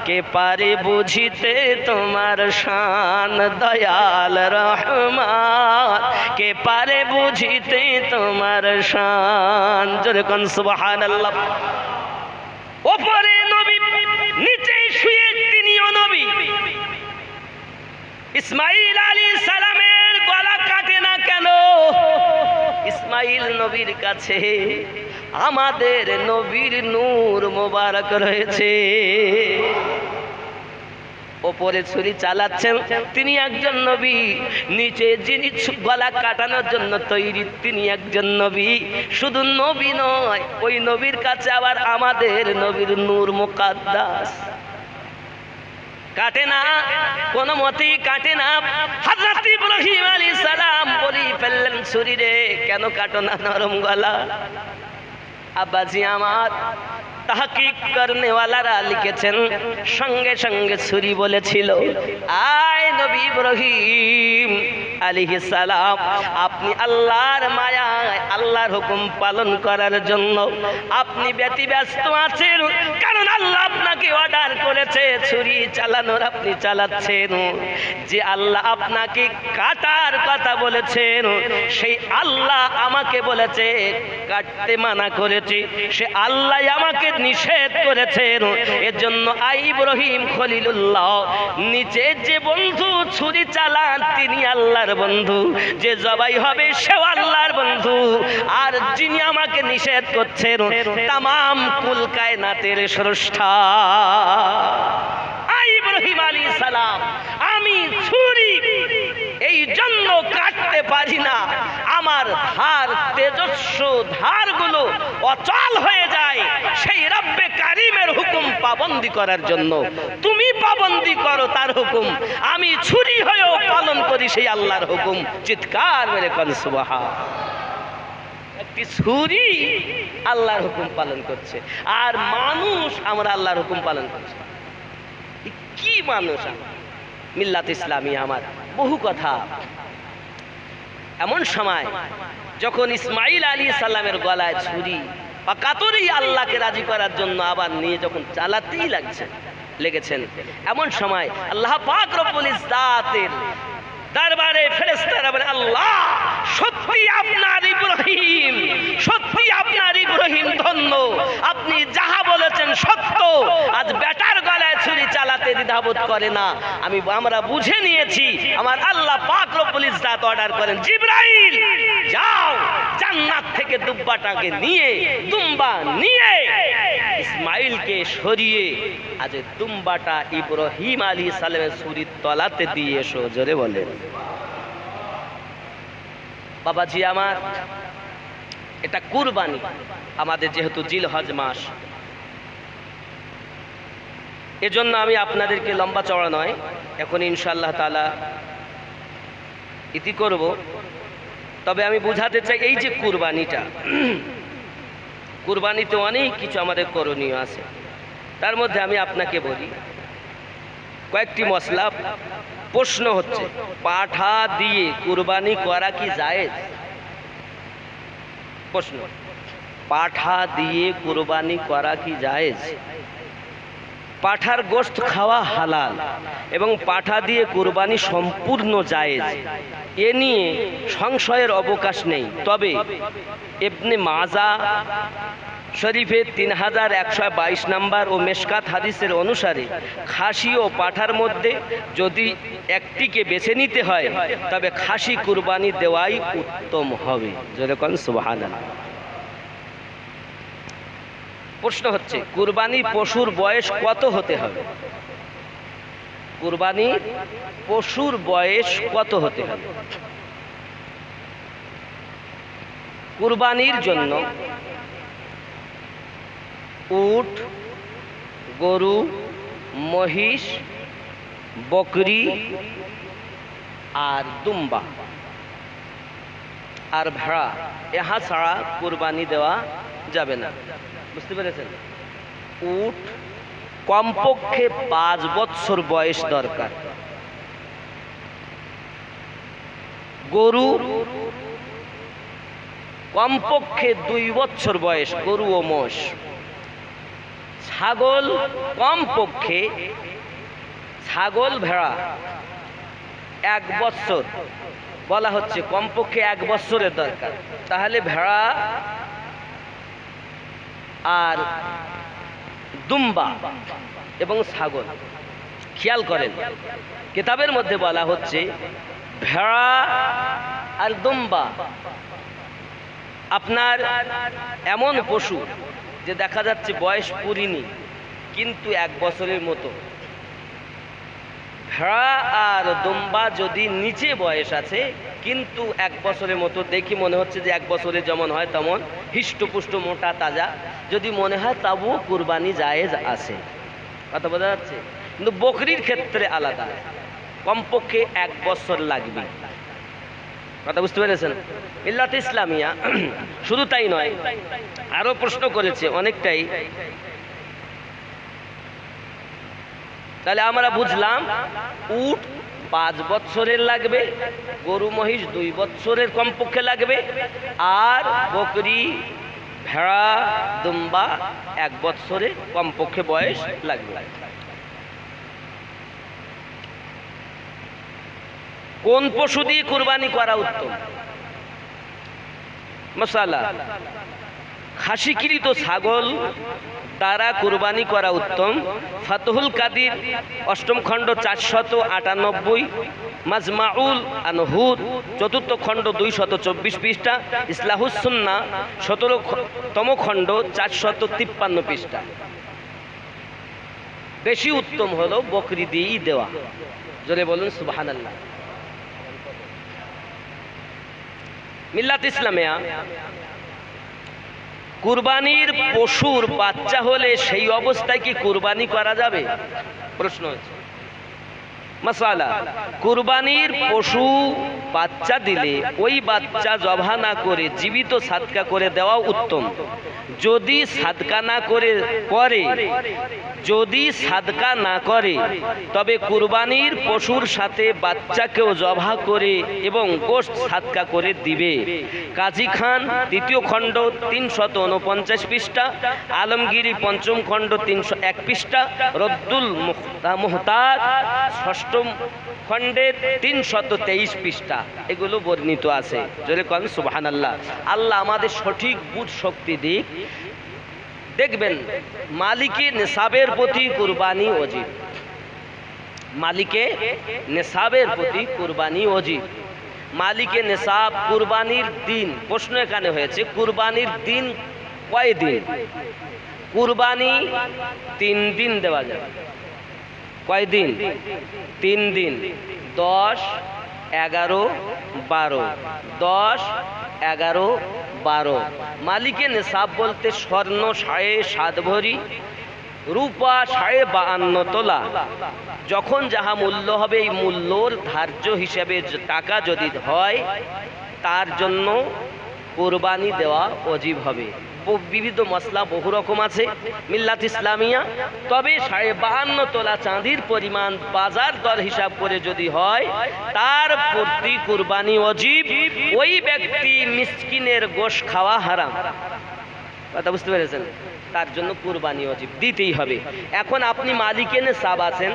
কে পারে বুঝিতে তোমার শান, দয়াল রহমান কে পারে বুঝিতে তোমার শান। জোরে কোন সুবহানাল্লাহ। ওপরে নবী, নিচে শুয়ে তিনিও নবী। ইসমাইল আলাইহিস সালামের গলা কাটে না কেন? ইসমাইল নবীর কাছে আমাদের নবীর নূর মোবারক রয়েছে। ওপরে ছুরি চালাচ্ছেন তিনি একজন নবী, নিচে যিনি গলা কাটানোর জন্য তৈরি তিনি একজন নবী। শুধু নবী নয়, ওই নবীর কাছে আবার আমাদের নবীর নূর মুকাদ্দাস। কাটে না, কোনো মতেই কাটে না। হযরত ইব্রাহিম আলাইহিস সালাম বলি ফেললেন ছুরি রে, কেন কাটো না নরম গলা? আব্বাজি আমার, তাহকিক করনেওয়ালারা লিখেছেন সঙ্গে সঙ্গে ছুরি বলেছিল, আয় নবী ইব্রাহিম আলাইহিস সালাম, আপনি আল্লাহর মায়ায় আল্লাহর হুকুম পালন করার জন্য আপনি ব্যতিব্যস্ত আছেন, কারণ আল্লাহ আপনাকে অর্ডার করেছে ছুরি চালানোর, আপনি চালাচ্ছেন। যে আল্লাহ আপনাকে কাটার কথা বলেছেন সেই আল্লাহ আমাকে বলেছে কাটতে মানা করেছে, সে আল্লাহ আমাকে নিষেধ করেছেন। এর জন্য ইব্রাহিম খলিলুল্লাহ নিচে যে বন্ধু ছুরি চালান তিনি আল্লাহর বন্ধু, যে জবাই হবে সেও আল্লাহর বন্ধু, আর যিনি আমাকে নিষেধ করছেন তামাম কুল কায়নাতের স্রষ্টা ইব্রাহিম আলাইহিস সালাম। আমি ছুরি এই জন্য কাটতে পারি না, আমার ধার তেজস্ব ধারগুলো অচল হয়ে যায় সেই রব্বে কারিমের হুকুম পাবন্দি করার জন্য। তুমি পাবন্দি করো তার হুকুম, আমি ছুরি হয়েও পালন করি সেই আল্লাহর হুকুম। চিৎকার মেরে কোন সুবহান। একটি ছুরি আল্লাহর হুকুম পালন করছে, আর মানুষ আমরা আল্লাহর হুকুম পালন করছি। কি মানুষ মিল্লাত ইসলামী আমার বহু কথা। এমন সময় যখন ইসমাইল আলাইহিস সালামের গলায় ছুরি বা কাতরি আল্লাহকে রাজি করার জন্য আবার নিয়ে যখন চালাতেই লেগেছেন, এমন সময় আল্লাহ পাক রব্বুল ইজ্জাতের দরবারে ফেরেশতারা বলে, আল্লাহ সত্যি আপনার ইব্রাহিম, সত্যি আপনার ইব্রাহিম ধন্য, আপনি যাহা বলেছেন সত্য। আজ বেটার গলায় ছুরি চালাতে দ্বিধাবোধ করে না, আমরা বুঝে নিয়েছি। আমার আল্লাহ পাক রব্বুল ইজ্জাত অর্ডার করেন, জিবরাইল যাও জান্নাত থেকে দুম্বাটাকে নিয়ে ইসমাইলকে সরিয়ে আজ দুম্বাটা ইব্রাহিম আলাইহিস সালামের ছুরির তলাতে দিয়ে এসো। জোরে বলেন বাবাজি আমার, এটা কুরবানি। আমাদের যেহেতু জিলহজ মাস, এজন্য আমি আপনাদেরকে লম্বা চওড়া নয় এখন ইনশাআল্লাহ তাআলা ইতি করব। তবে আমি বুঝাতে চাই এই যে কুরবানিটা, কুরবানিতে অনেক কিছু আমাদের করণীয় আছে। তার মধ্যে আমি আপনাকে বলি কয়েকটি মশলা। প্রশ্ন হচ্ছে, পাঠা দিয়ে কুরবানি করা কি জায়েজ? প্রশ্ন, পাঠা দিয়ে কুরবানি করা কি জায়েজ? পাঠার গোশত খাওয়া হালাল এবং পাঠা দিয়ে কুরবানি সম্পূর্ণ জায়েজ, এ নিয়ে সংশয়ের অবকাশ নেই। তবে ইবনে মাজা শরীফের 3122 নম্বর ও মেশকাত হাদিসের অনুসারে খাসি ও পাঠার মধ্যে যদি একটিকে বেছে নিতে হয় তবে খাসি কুরবানি দেওয়াই উত্তম হবে। যেরকম সুবহানাল্লাহ। প্রশ্ন হচ্ছে, কুরবানি পশুর বয়স কত হতে হবে? কুরবানি পশুর বয়স কত হতে হবে? কুরবানির জন্য উট, গরু, মহিষ, বকরি আর দুম্বা আর ভেড়া, ইহা ছাড়া কুরবানি দেওয়া যাবে না। বুঝতে পেরেছেন? উট কমপক্ষে 5 বছর বয়স দরকার, গরু কমপক্ষে 2 বছর বয়স, গরু ও মোষ। ছাগল কমপক্ষে, ছাগল ভেড়া 1 বছর বলা হচ্ছে, কমপক্ষে 1 বছরের দরকার। তাহলে ভেড়া আর দুম্বা এবং ছাগল, খেয়াল করেন কিতাবের মধ্যে বলা হচ্ছে ভেড়া আর দুম্বা আপনার এমন পশু যে দেখা যাচ্ছে বয়স পুরিনি কিন্তু 1 বছরের মতো, ভেড়া আর দুম্বা যদি নিচে বয়স আছে, কিন্তু 1 বছরের মতো দেখি মনে হচ্ছে যে 1 বছরে যেমন হয় তেমন হিষ্টপুষ্ট মোটা তাজা যদি মনে হয়, তবুও কুরবানি জায়েজ আছে। কথা বোঝা যাচ্ছে? কিন্তু বকরির ক্ষেত্রে আলাদা, কমপক্ষে 1 বছর লাগবে। কথা বুঝতে পেরেছেন? মিল্লাত ইসলামিয়া শুধু তাই নয়, আরো প্রশ্ন করেছে অনেকটাই। তাহলে আমরা বুঝলাম উট 5 বছরের লাগবে, গরু মহিষ 2 বছরের কমপক্ষে লাগবে, আর বকরি ভেড়া দুম্বা 1 বছরের কমপক্ষে বয়স লাগবে। কোন পশু দিয়ে কুরবানি করা উত্তম? মাশাআল্লাহ, খাসিকৃত ছাগল দ্বারা কুরবানি করা উত্তম। ফাতহুল কাদির 8ম খণ্ড 498, মাজমাউল আনহুদ 4র্থ খণ্ড 224 পৃষ্ঠা, ইসলাহুস সুন্নাহ 17তম খণ্ড 453 পৃষ্ঠা। বেশি উত্তম হলো বকরি দিয়েই দেওয়া। জোরে বলুন সুবহানাল্লাহ। মিল্লাত ইসলামিয়া কুরবানির পশুর বাচ্চা হলে সেই অবস্থায় কি কুরবানি করা যাবে? প্রশ্ন হচ্ছে। মাসালা, কুরবানির পশু বাচ্চা দিলে ওই বাচ্চা জবাহ না করে জীবিত সাদকা করে দেওয়া উত্তম। যদি সাদকা না করে তবে কুরবানির পশুর সাথে বাচ্চাকেও জবাহ করে এবং গোশত সাদকা করে দিবে। কাজী খান 3য় খণ্ড 349 পৃষ্ঠা, আলমগীরি 5ম খণ্ড 301 পৃষ্ঠা, রদ্দুল মুহতাজ 6ম খণ্ডের 323 পৃষ্ঠা এগুলো বর্ণিত আছে। জোরে কোন সুবহানাল্লাহ। আল্লাহ আমাদের সঠিক বুঝ শক্তি দিক। দেখবেন মালিকে নেসাবের প্রতি কুরবানি ওয়াজিব। মালিকে নেসাবের প্রতি কুরবানি ওয়াজিব। মালিকে নেসাব কুরবানির দিন, প্রশ্ন এখানে হয়েছে কুরবানির দিন কয় দিন? কুরবানি 3 দিন দেওয়া যাবে। কয় দিন? 3 দিন। 10, 11, 12। 10, 11, 12। মালিকে নেসাব বলতে স্বর্ণ 7.5 ভরি, রূপা 52.5 তোলা। যখন যাহা মূল্য হবে এই মূল্যর ধার্য হিসাবে টাকা যদি হয় তার জন্য কোরবানি দেওয়া ওয়াজিব হবে। বিবিধ মশলা বহু রকম আছে মিল্লাত ইসলামিয়া। তবে 52.5 তোলা চাঁদির পরিমাণ বাজার দর হিসাব করে যদি হয় তার প্রতি কুরবানি ওয়াজিব। ওই ব্যক্তি মিসকিনের গোশত খাওয়া হারাম। কথা বুঝতে পেরেছেন? তার জন্য কুরবানি ওয়াজিব, দিতেই হবে। এখন আপনি মালিকে নেসাব আছেন,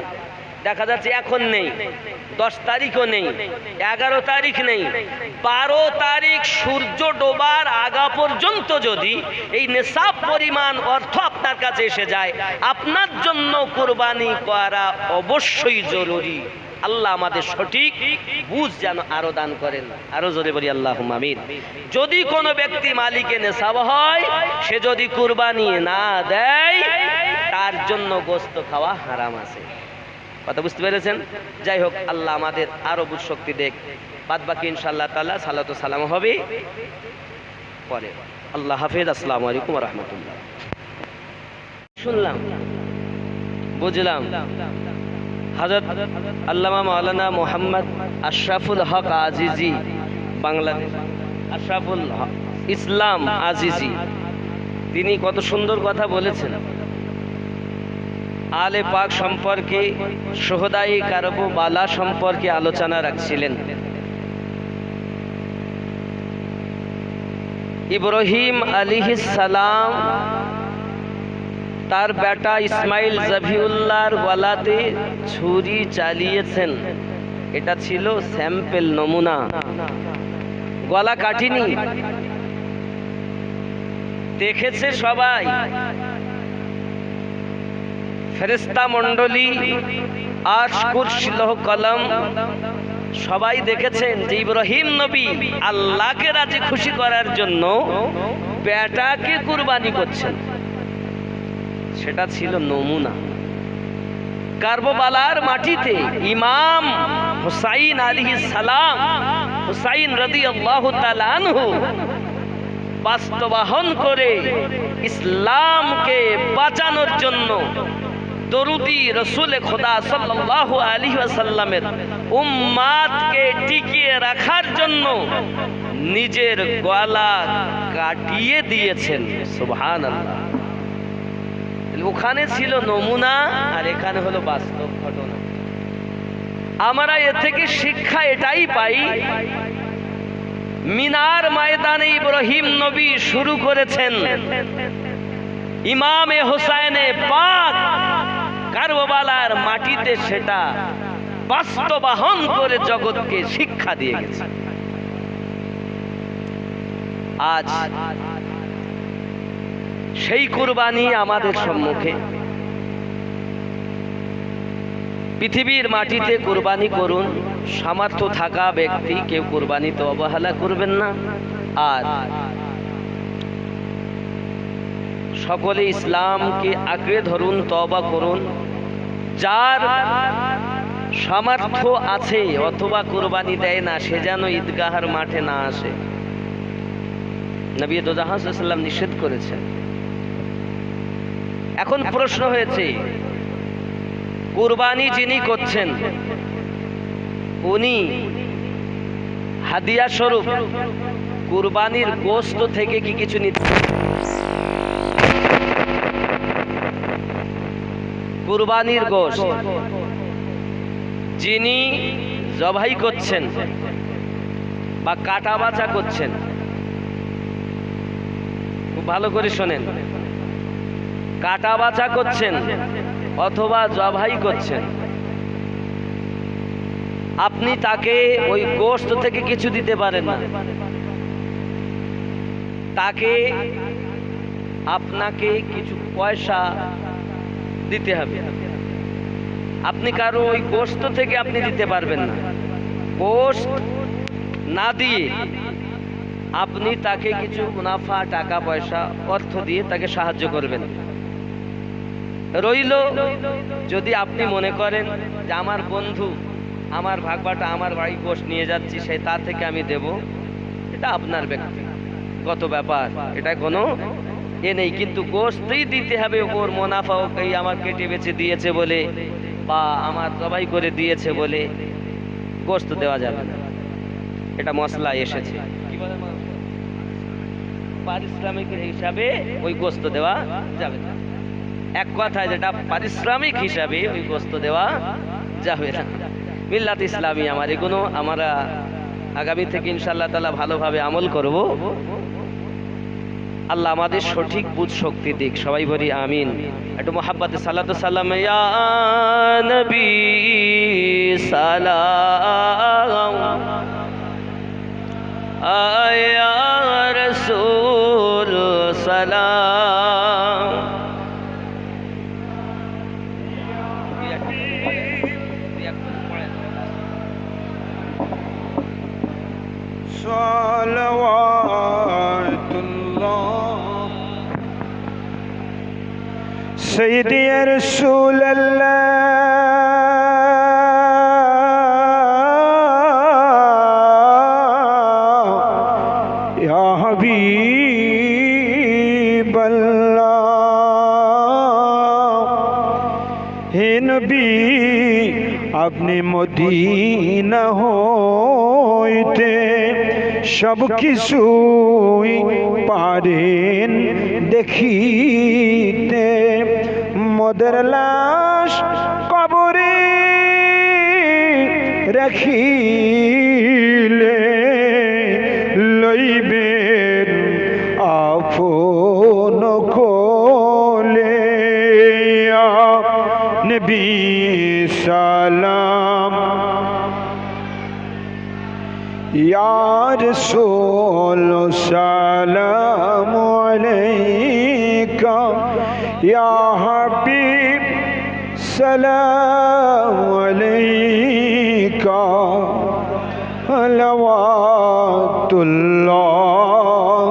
দেখা যাচ্ছে এখন নেই, 10 তারিখও নেই, 11 তারিখ নেই, 12 তারিখ সূর্য ডোবার আগা পর্যন্ত যদি এই নেসাব পরিমাণ অর্থ আপনার কাছে এসে যায়, আপনার জন্য কুরবানি করা অবশ্যই জরুরি। আল্লাহ আমাদের সঠিক বুঝ যেন আরো দান করেন। আরো জোরে বলি আল্লাহুম্মা আমিন। যদি কোনো ব্যক্তি মালিকে নেসাব হয়, সে যদি কুরবানি না দেয় তার জন্য গোশত খাওয়া হারাম আছে। কথা বুঝতে পেরেছেন? যাই হোক, আল্লাহ আমাদের আরো বুঝ শক্তি দেখ। বাদ বাকি ইনশাআল্লাহ তাআলা সালাতু সালাম হবে পরে। আল্লাহ হাফেজ। আসসালামু আলাইকুম ওয়া রাহমাতুল্লাহ। শুনলাম, বুঝলাম, হযরত আল্লামা মাওলানা মোহাম্মদ আশরাফুল হক আজিজি, বাংলাদেশ আশরাফুল ইসলাম আজিজি, তিনি কত সুন্দর কথা বলেছেন। আলে পাক সম্পর্কে, সোহদাই কারবালা সম্পর্কে আলোচনা রাখছিলেন। ইব্রাহিম আলাইহিস সালাম তার বেটা ইসমাইল জবিউল্লাহর গলাতে ছুরি চালিয়েছেন। এটা ছিল স্যাম্পল, নমুনা। গলা কাটিনি, দেখেছে সবাই, ফেরেশতা মণ্ডলী আর কুরসি লৌহ কলম সবাই দেখেছেন যে ইব্রাহিম নবী আল্লাহকে রাজি খুশি করার জন্য বেটাকে কুরবানি করছেন। সেটা ছিল নমুনা। কারবালার মাটিতে ইমাম হুসাইন আলাইহিস সালাম, হুসাইন রাদিয়াল্লাহু তাআলা আনহু বাস্তবায়ন করে ইসলামকে বাঁচানোর জন্য দরুদি রসুল খোদা সাল্লাল্লাহু আলাইহি ওয়াসাল্লামের উম্মাতকে টিকিয়ে রাখার জন্য নিজের গলা কাটিয়ে দিয়েছেন। সুবহানাল্লাহ। ওখানে ছিল নমুনা আর এখানে হলো বাস্তব ঘটনা। আমরা এ থেকে শিক্ষা এটাই পাই, মিনার ময়দানে ইব্রাহিম নবী শুরু করেছেন, ইমামে হোসাইনে পাক কারবালার মাটিতে সেটা বাস্তবায়ন করে জগৎকে শিক্ষা দিয়ে গেছে। আজ সেই কুরবানি আমাদের সম্মুখে। পৃথিবীর মাটিতে কুরবানি করুন, সামর্থ্য থাকা ব্যক্তি কেউ কুরবানিতে অবহেলা করবেন না। আর সকলে ইসলামকে আঁকড়ে ধরুন, তওবা করুন। যার সামর্থ্য আছে অথবা কুরবানি দেয় না, সে যেন ঈদগাহের মাঠে না আসে। নবী দো জাহান সাল্লাল্লাহু আলাইহি ওয়াসাল্লাম নিষেধ করেছেন। এখন প্রশ্ন হয়েছে, কুরবানি যিনি করছেন উনি হাদিয়া স্বরূপ কুরবানির গোশত থেকে কি কিছু নিতে? কুরবানির গোশত যিনি জবাই করছেন বা কাটা বাছা করছেন, খুব ভালো করে শোনেন, কাটা বাছা করছেন অথবা জবাই করছেন, আপনি তাকে ওই গোশত থেকে কিছু দিতে পারেন না। তাকে আপনাকে কিছু পয়সা দিতে হবে। আপনি কারো ওই গোশত থেকে আপনি দিতে পারবেন না। গোশত না দিয়ে আপনি তাকে কিছু মুনাফা, টাকা পয়সা, অর্থ দিয়ে তাকে সাহায্য করবেন। রইল যদি আপনি মনে করেন যে আমার বন্ধু আমার ভাগবাটা আমার বাড়ি গোশত নিয়ে যাচ্ছি, সেই তার থেকে আমি দেব, এটা আপনার ব্যক্তিগত ব্যাপার, এটা কোনো এ নেই। কিন্তু গোশতই দিতে হবে, ওর মুনাফা ওকেই আমার কেটে বেচে দিয়েছে বলে বা আমার জবাই করে দিয়েছে বলে গোশত দেওয়া যাবে না। এটা মশলা এসেছে, কি বলে পারিশ্রমিক হিসাবে ওই গোশত দেওয়া যাবে না। এক কথায় যেটা পারিশ্রমিক হিসাবে ওই গোশত দেওয়া যাবে না। মিল্লাত ইসলামী আমার এগুলো আমরা আগামী থেকে ইনশাআল্লাহ তাআলা ভালোভাবে আমল করব। আল্লাহ আমাদের সঠিক বুঝ শক্তি দিক। সবাই বলি আমিন। একটু মুহাব্বতে সালাতু সালাম। ইয়া নবী সালাম, আয়া রাসূল সালাম। সালাওয়াতুল্লাহ সাইয়্যিদি ইয়া রাসূলুল্লাহ ইয়া হাবিবাল্লাহ। হে নবী, আপনি মদিনা হইতে সব কিছুই পারেন দেখিতে। মোদের লাশ কবরে রাখিলে লইবেন আপন কোলে। নবী সালাম, ইয়া রাসূল সালামু আলাইকা, ইয়া হাবিব সালামু আলাইকা। সালাওয়াতুল্লাহ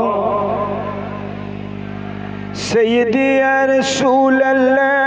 সাইয়্যিদি ইয়া রাসূলুল্লাহ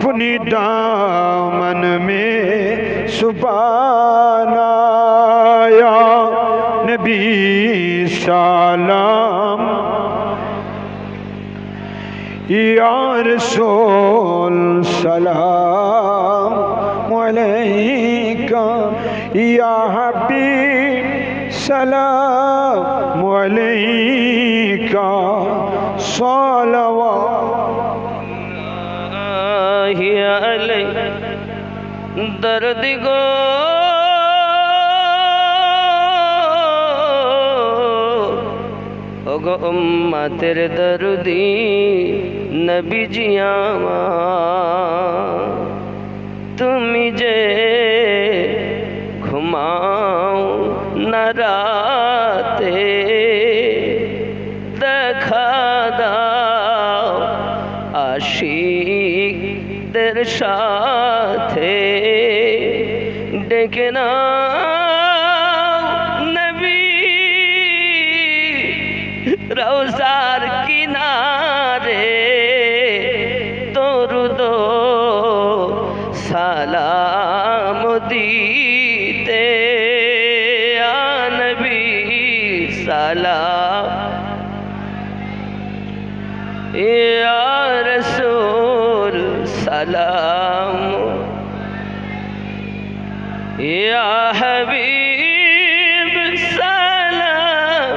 अपनी दामन में सुबाना या नबी सलाम या रसूल सलाम अलैका या हबीब सलाम अलैका सलवात हिया अलै दर्द गो ओगो उम्मा तेरे दर्दी नबी जियावा তুমি যে ঘুমাও না রাতে দেখা দাও আশিকদের সাথে ডেকে নাও নবী রওজার কিনারে দরুদ সালাম দিতে আ নবী সালাম ইয়া রাসূল সালাম ইয়া হাবিব সালাম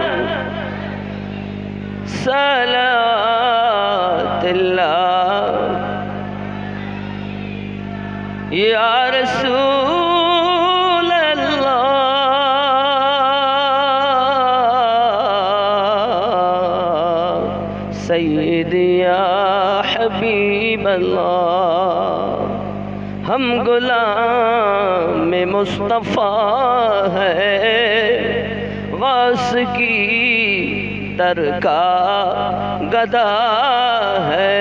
সালাতুল্লাহ या रसूल अल्लाह सय्यदी या हबीब अल्लाह हम गुलाम मुस्तफ़ा है गौस की तरका गदा है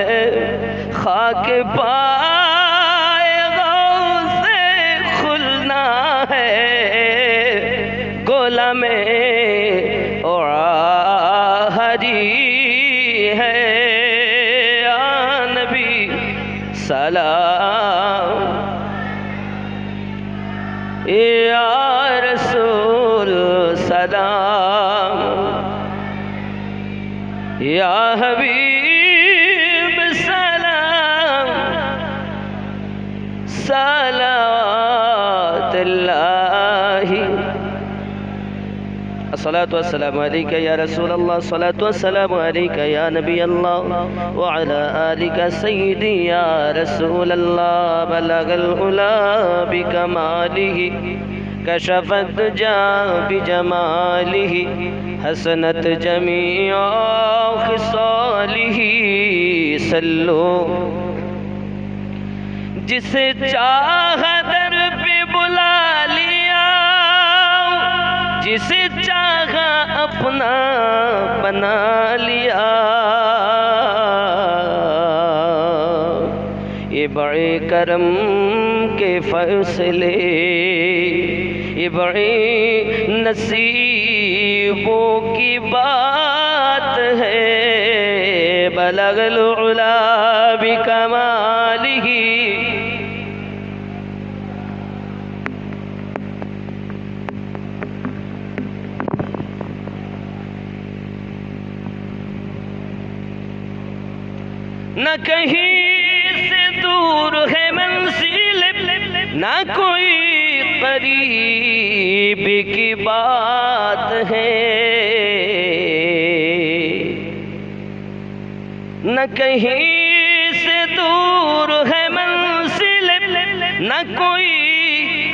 खाक पा गोला में हरी है या नबी सलाम या रसूल सलाम या हबीब सलाम सलावतुल्लाहि अस्सलातु वस्सलामु अलैका या रसूल अल्लाह अस्सलातु वस्सलामु अलैका या नबी अल्लाह व अला आलिका सय्यदी या रसूल अल्लाह बलगल उला बिकमालिहि कशफत दुजा बिजमालिहि हसनत जमीअ खिसालिहि सल्लु जिसे चाहा दर पे बुला लिया जिसे चाहा अपना बना लिया ये बड़े करम के फैसले ये बड़े नसीबों की बात है बलगल उला बिकमालिही न कहीं से दूर है मंजिल न कोई करीब की बात है न कहीं से दूर है मंजिल न कोई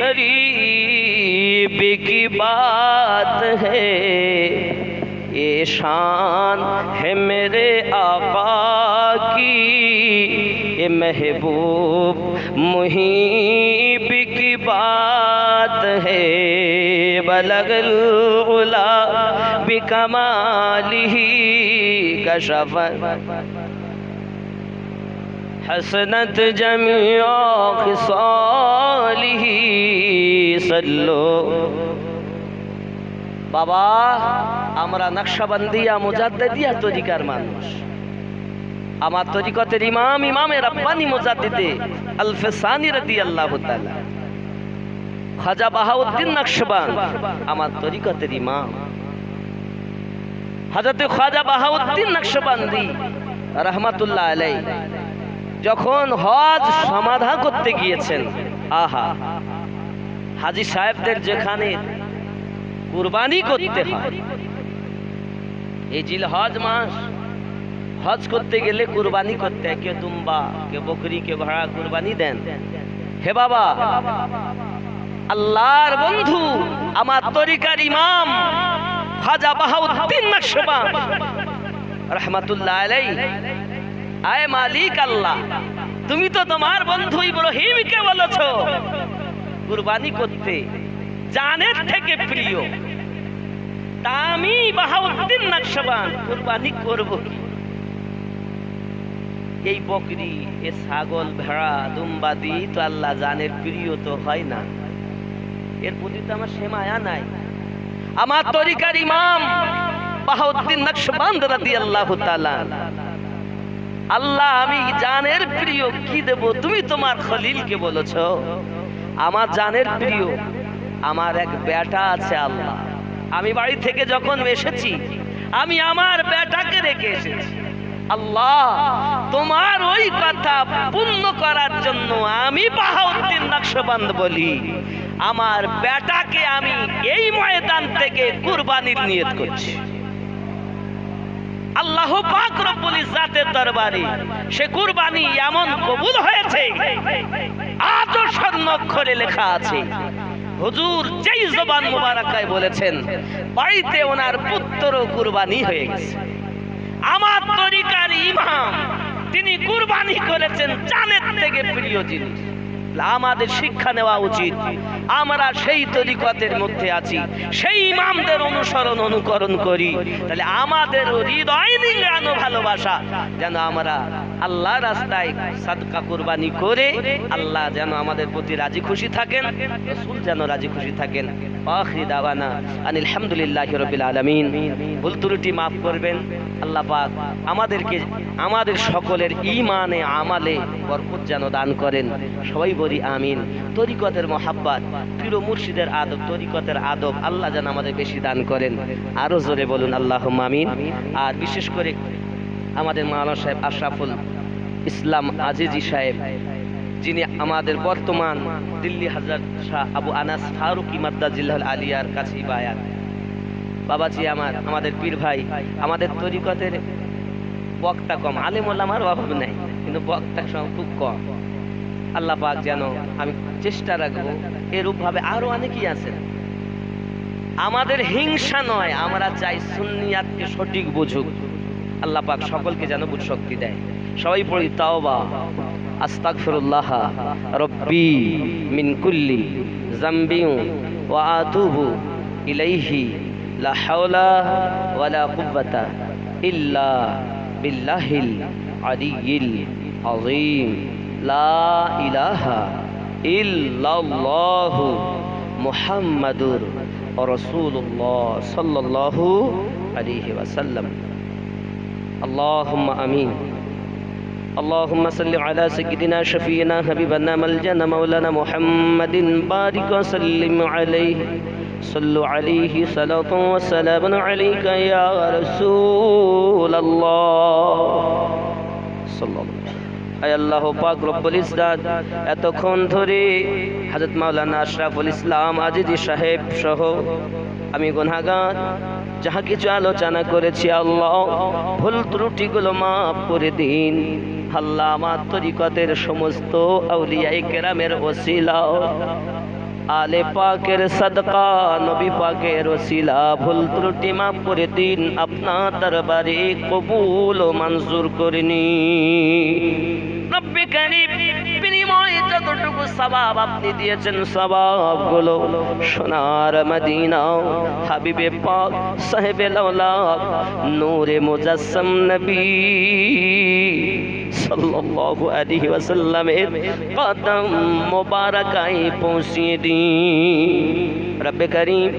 करीब की बात है ये शान है मेरे आका की ये महबूब मुहीब की बात है बलगल उला बिकमालिही कशफत हसनत जमीअ खिसालिही सल्लो बाबा আমরা নকশবন্দিয়া মুজাদ্দিদিয়া তরিকার মানুষ আমার তরিকতের ইমামে রাব্বানি মুজাদ্দিদে আল ফিসানি রাদিয়াল্লাহু তাআলা খাজা বাহাউদ্দিন নকশবন্দ আমার তরিকতের ইমাম হযরত খাজা বাহাউদ্দিন নকশবন্দি রাহমাতুল্লাহ আলাইহি যখন হজ সমাধা করতে গিয়েছেন, আহা, হাজী সাহেবদের যেখানে কুরবানি করতে হয়, এই জিলহজ মাস হজ করতে গেলে কুরবানি করতে হয়, কেউ দুম্বা, কেউ বকরি, কেউ ঘোড়া কুরবানি দেন। হে বাবা, আল্লাহর বন্ধু আমার তরিকার ইমাম খাজা বাহাউদ্দিন নকশবন্দ রাহমাতুল্লাহ আলাইহি, আয় মালিক আল্লাহ, তুমি তো তোমার বন্ধু ইব্রাহিমকে বলেছো কুরবানি করতে জানের থেকে প্রিয়, তা আমি বাহাউদ্দিন নকশবন্দ কুরবানি করব কি? এই বকরি, এ ছাগল, ভেড়া, দুম্বা দিয়ে তো আল্লাহ জানের প্রিয় তো হয় না, এর প্রতি তো আমার সে মায়া নাই। আমার তরিকার ইমাম বাহাউদ্দিন নকশবন্দ রাদিয়াল্লাহু তাআলা, আল্লাহ আমি জানের প্রিয় কি দেব? তুমি তোমার খলিলকে বলেছো আমার জানের প্রিয় আমার এক বেটা আছে। আল্লাহ, আমি বাড়ি থেকে যখন এসেছি আমি আমার বেটাকে রেখে এসেছি। আল্লাহ, তোমার ওই কথা পূর্ণ করার জন্য আমি বাহাউদ্দিন নকশবন্দ বলি আমার বেটাকে আমি এই ময়দান থেকে কুরবানির নিয়ত করছি। আল্লাহ পাক রব্বুল ইজ্জাতের দরবারে সে কুরবানি এমন কবুল হয়েছে, আজও স্বর্ণ অক্ষরে লেখা আছে। হুজুর যেই জবান মুবারাকায় বলেছেন, বাড়িতে ওনার পুত্র কুরবানি হয়ে গেছে। আমার তরিকার ইমাম তিনি কুরবানি করেছেন জানের থেকে প্রিয় জিনিস। আমাদের শিক্ষা নেওয়া উচিত, আমরা সেই তরিকতের মধ্যে আছি, সেই ইমামদের অনুসরণ অনুকরণ করি, তাহলে আমাদের হৃদয় নিংড়ানো ভালোবাসা যেন আমরা আল্লাহ রাস্তায় সাদকা কুরবানি করে আল্লাহ যেন আমাদের প্রতি রাজি খুশি থাকেন, রাসূল যেন রাজি খুশি থাকেন। আখির দাওয়ানা আনিল হামদুলিল্লাহি রাব্বিল আলামিন। ভুল ত্রুটি মাফ করবেন আল্লাহ পাক, আমাদেরকে আমাদের সকলের ঈমানে আমালে বরকত যেন দান করেন। সবাই বলি আমিন। তরিকতের মহাব্বত, পীর মুর্শিদের আদব, তরিকতের আদব আল্লাহ যেন আমাদের বেশি দান করেন। আরো জোরে বলুন আল্লাহুম্মা আমিন। আর বিশেষ করে আমাদের মাওলানা সাহেব আশরাফুল ইসলাম আজিজি সাহেব, যিনি আমাদের বর্তমান দিল্লি হযরত শাহ আবু আনাস ফারুকি মাদ্দাজিল্লাহুল আলিয়ার কাছে বায়াত বাবাজি, আমাদের পীর ভাই, আমাদের তরিকতের বক্তা কম, আলেম ওলামার অভাব নাই, কিন্তু বক্তা খুব কম। আল্লাহ পাক যেন, আমি চেষ্টা রাখবো এরূপ ভাবে আরো অনেকেই আছেন। আমাদের হিংসা নয়, আমরা চাই সুন্নিয়াতকে সঠিক বুঝুক। আল্লাহ পাক সকলকে যেন বুঝ শক্তি দেয়। সবাই পড়ি তাওবা আস্তাগফিরুল্লাহ রব্বি মিন কুল্লি যামবি ওয়া আতুবু ইলাইহি লা হাওলা ওয়ালা কুওয়াতা ইল্লা বিল্লাহিল আলিয়্যিল আযীম। লা ইলাহা ইল্লাল্লাহু মুহাম্মাদুর রাসূলুল্লাহ সাল্লাল্লাহু আলাইহি ওয়াসাল্লাম। আল্লাহুম্মা আমিন। اللهم صل على سيدنا شفينا حبيبنا ملجنا مولانا محمد بارك وسلم عليه صلوا عليه صلاة وسلام عليك يا رسول الله صلى الله عليه وسلم। আয় আল্লাহ পাক রব্বুল ইজ্জাত, এতক্ষণ ধরে হযরত মাওলানা আশরাফুল ইসলাম আজিজি সাহেব সহ আমি গুনাহগার যাহা কিছু আলোচনা করেছি, আল্লাহ ভুল ত্রুটিগুলো মাফ করে দিন। আল্লাহ আমার তরিকতের সমস্ত আউলিয়ায়ে কেরামের ওসিলা, আলে পাকের সাদকা, নবী পাকের ওসিলা ভুল ত্রুটি মাফ করে দিন। আপনার দরবারে কবুল ও মঞ্জুর করে নিন। রব্বে কারীম, বিনিময়ে যতটুকু সওয়াব আপনি দিয়েছেন, সওয়াবগুলো সোনার মদিনা হাবিবে পাক সাহেবে লাওলাক নূরে মুজাসসাম নবী সাল্লাল্লাহু আলাইহি ওয়াসাল্লামের কদম মোবারকায় পৌঁছিয়ে দিন। রব্বে কারীম,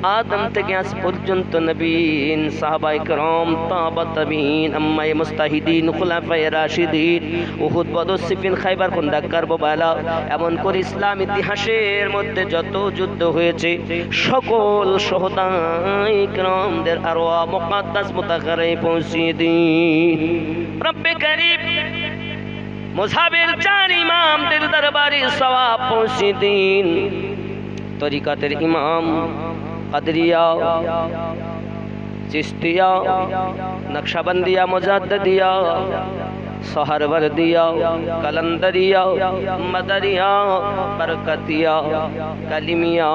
আদম থেকে আজ পর্যন্ত নবীন, সাহাবায়ে কেরাম, তাবা তাবিঈন, আম্মায়ে মুস্তাহিদিন, খুলাফায়ে রাশিদিন, উহুদ, বদর, সিফিন, খাইবার, খন্দক, কারবালা, এমন করে ইসলাম ইতিহাসের মধ্যে যত যুদ্ধ হয়েছে সকল শহদায়ে কেরামদের আরওয়াহ মুকদ্দাস মুতাহহারায় পৌঁছিয়ে দিন। রব্বে কারীম মুযহাবের চার ইমামদের দরবারে সওয়াব পৌঁছিয়ে দিন। তরিকাতের ইমাম কাদরিয়া, চিশতিয়া, নকশবন্দিয়া, মুজাদ্দিদিয়া, সোহরওয়ার্দিয়া, কালান্দরিয়া, মাদারিয়া, বরকতিয়া, কালিমিয়া,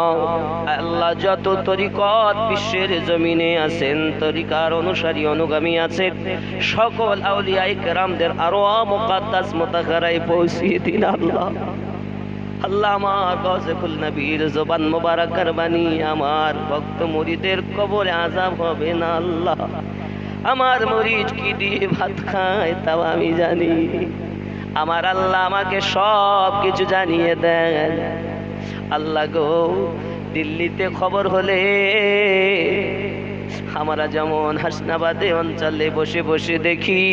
আল্লাহ যত তরিকত বিশ্বের জমিনে আছেন, তরিকার অনুসারী অনুগামী আছেন, সকল আউলিয়ায়ে কেরামদের আরওয়াহ মুকদ্দাস মুতাহহারায় পৌঁছিয়ে দিন আল্লাহ। আল্লাহ আমার গজকুল নবীর জবান মোবারকের বাণী আমার ভক্ত মুরিদের কবরে আযাব হবে না আল্লাহ। আমার মুরিদ কি দিয়ে ভাত খায় তাও আমি জানি। আমার আল্লাহ আমাকে সব কিছু জানিয়ে দেন আল্লাহ গো। দিল্লিতে খবর হলে আমরা যেমন হাসনাবাদে অঞ্চলে বসে বসে দেখি,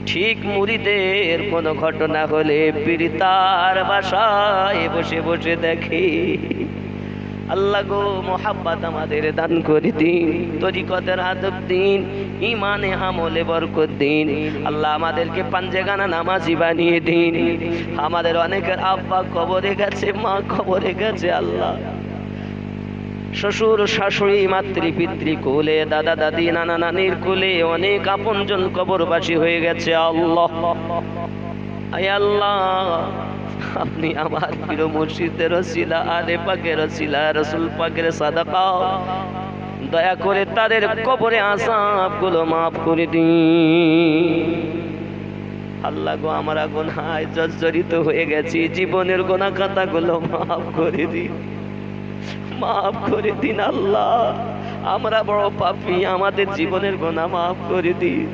ঠিক মুরিদের কোন ঘটনা হলে পীড়িতার বাসায় বসে বসে দেখি। আল্লাহ গো মোহাব্বত আমাদের দান করে দিন, তরিকতের আদব দিন, ইমানে আমলে বরকত দিন। আল্লাহ আমাদেরকে পাঞ্জেগানা নামাজি বানিয়ে দিন। আমাদের অনেকের আব্বা কবরে গেছে, মা কবরে গেছে আল্লাহ। শ্বশুর শাশুড়ি, মাতৃ পিতৃ কোলে, দাদা দাদি, নানা নানির কোলে অনেক আপনজন কবরবাসী হয়ে গেছে আল্লাহ। আয় আল্লাহ আপনি আমার প্রিয় মুর্শিদের ওসিলা, আলে পাকের ওসিলা, রাসূল পাকের সাদাকা দয়া করে তাদের কবরে আযাবগুলো মাফ করে দিন আল্লাহ গো। আমরা গুনাহে জর্জরিত হয়ে গেছি, জীবনের গুনাহ খাতাগুলো মাফ করে দিন, মাফ করে দিন আল্লাহ। আমরা বড় পাপী, আমাদের জীবনের গুনাহ মাফ করে দিন।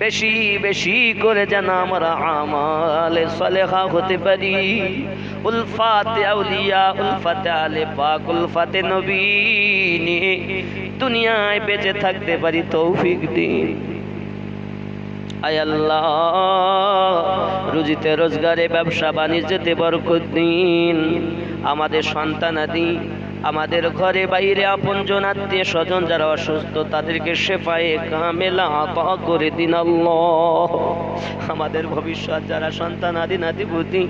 বেশি বেশি করে যেন আমরা আমালে সালেহা হতে পারি, উলফাতে আউলিয়া, উলফাতে আলে পাক, উলফাতে নবী নিয়ে দুনিয়ায় বেঁচে থাকতে পারি তৌফিক দিন। আয় আল্লাহ রুজিতে রোজগারে ব্যবসা বাণিজ্যতে বরকত দিন। আমাদের সন্তানাদি, আমাদের ঘরে বাইরে আপনজন আত্মীয় স্বজন যারা অসুস্থ তাদেরকে শেফায়ে কামেলা আতা করে দিন আল্লাহ। আমাদের ভবিষ্যৎ যারা সন্তান আদি নাতিপুতি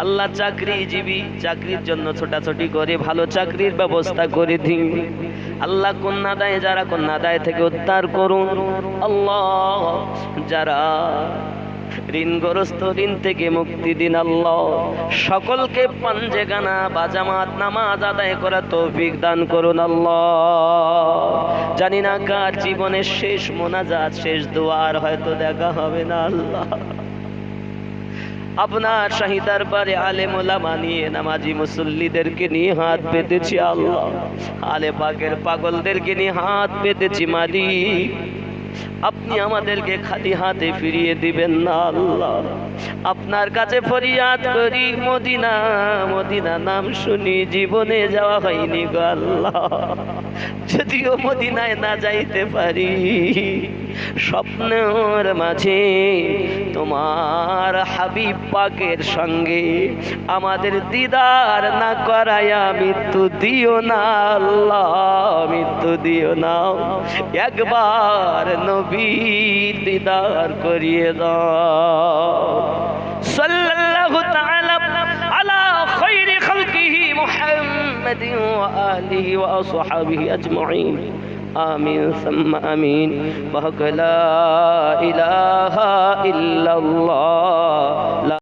আল্লাহ চাকরিজীবী, চাকরির জন্য ছোটাছুটি করে ভালো চাকরির ব্যবস্থা করে দিন আল্লাহ। কন্যাদায় যারা কন্যাদায় থেকে উদ্ধার করুন আল্লাহ। যারা ঋণগ্রস্ত ঋণ থেকে মুক্তি দিন আল্লাহ। সকলকে পাঞ্জেগানা বাজামাত নামাজ আদায় করা তৌফিক দান করুন আল্লাহ। জানি না কার জীবনের শেষ মোনাজাত, শেষ দুয়ার হয়তো দেখা হবে না আল্লাহ। আপনার শাহী দরবারে আলেম ওলামা নিয়ে, নামাজি মুসল্লিদেরকে নিয়ে হাত পেতেছি আল্লাহ। আলে পাকের পাগলদেরকে নিয়ে হাত পেতেছি মালিক। আপনি আমাদেরকে খালি হাতে ফিরিয়ে দিবেন না আল্লাহ। আপনার কাছে ফরিয়াদ করি, মদিনা মদিনা নাম শুনি জীবনে যাওয়া হয়নি গো আল্লাহ। যদিও মদিনায় না যাইতে পারি, স্বপ্নের মাঝে তোমার হাবিব পাকের সঙ্গে আমাদের দিদার না করায়া মৃত্যু দিও না আল্লাহ, মৃত্যু দিও না। একবার নবীর দিদার করিয়ে দাও। সাল্লাল্লাহু তাআলা আলা খায়রি খালকিহি মুহাম্মাদিন ওয়া আলিহি ওয়া আসহাবিহি আজমাইন। আমিন সুম্মা আমিন। ওয়া লা ইলাহা ইল্লাল্লাহ।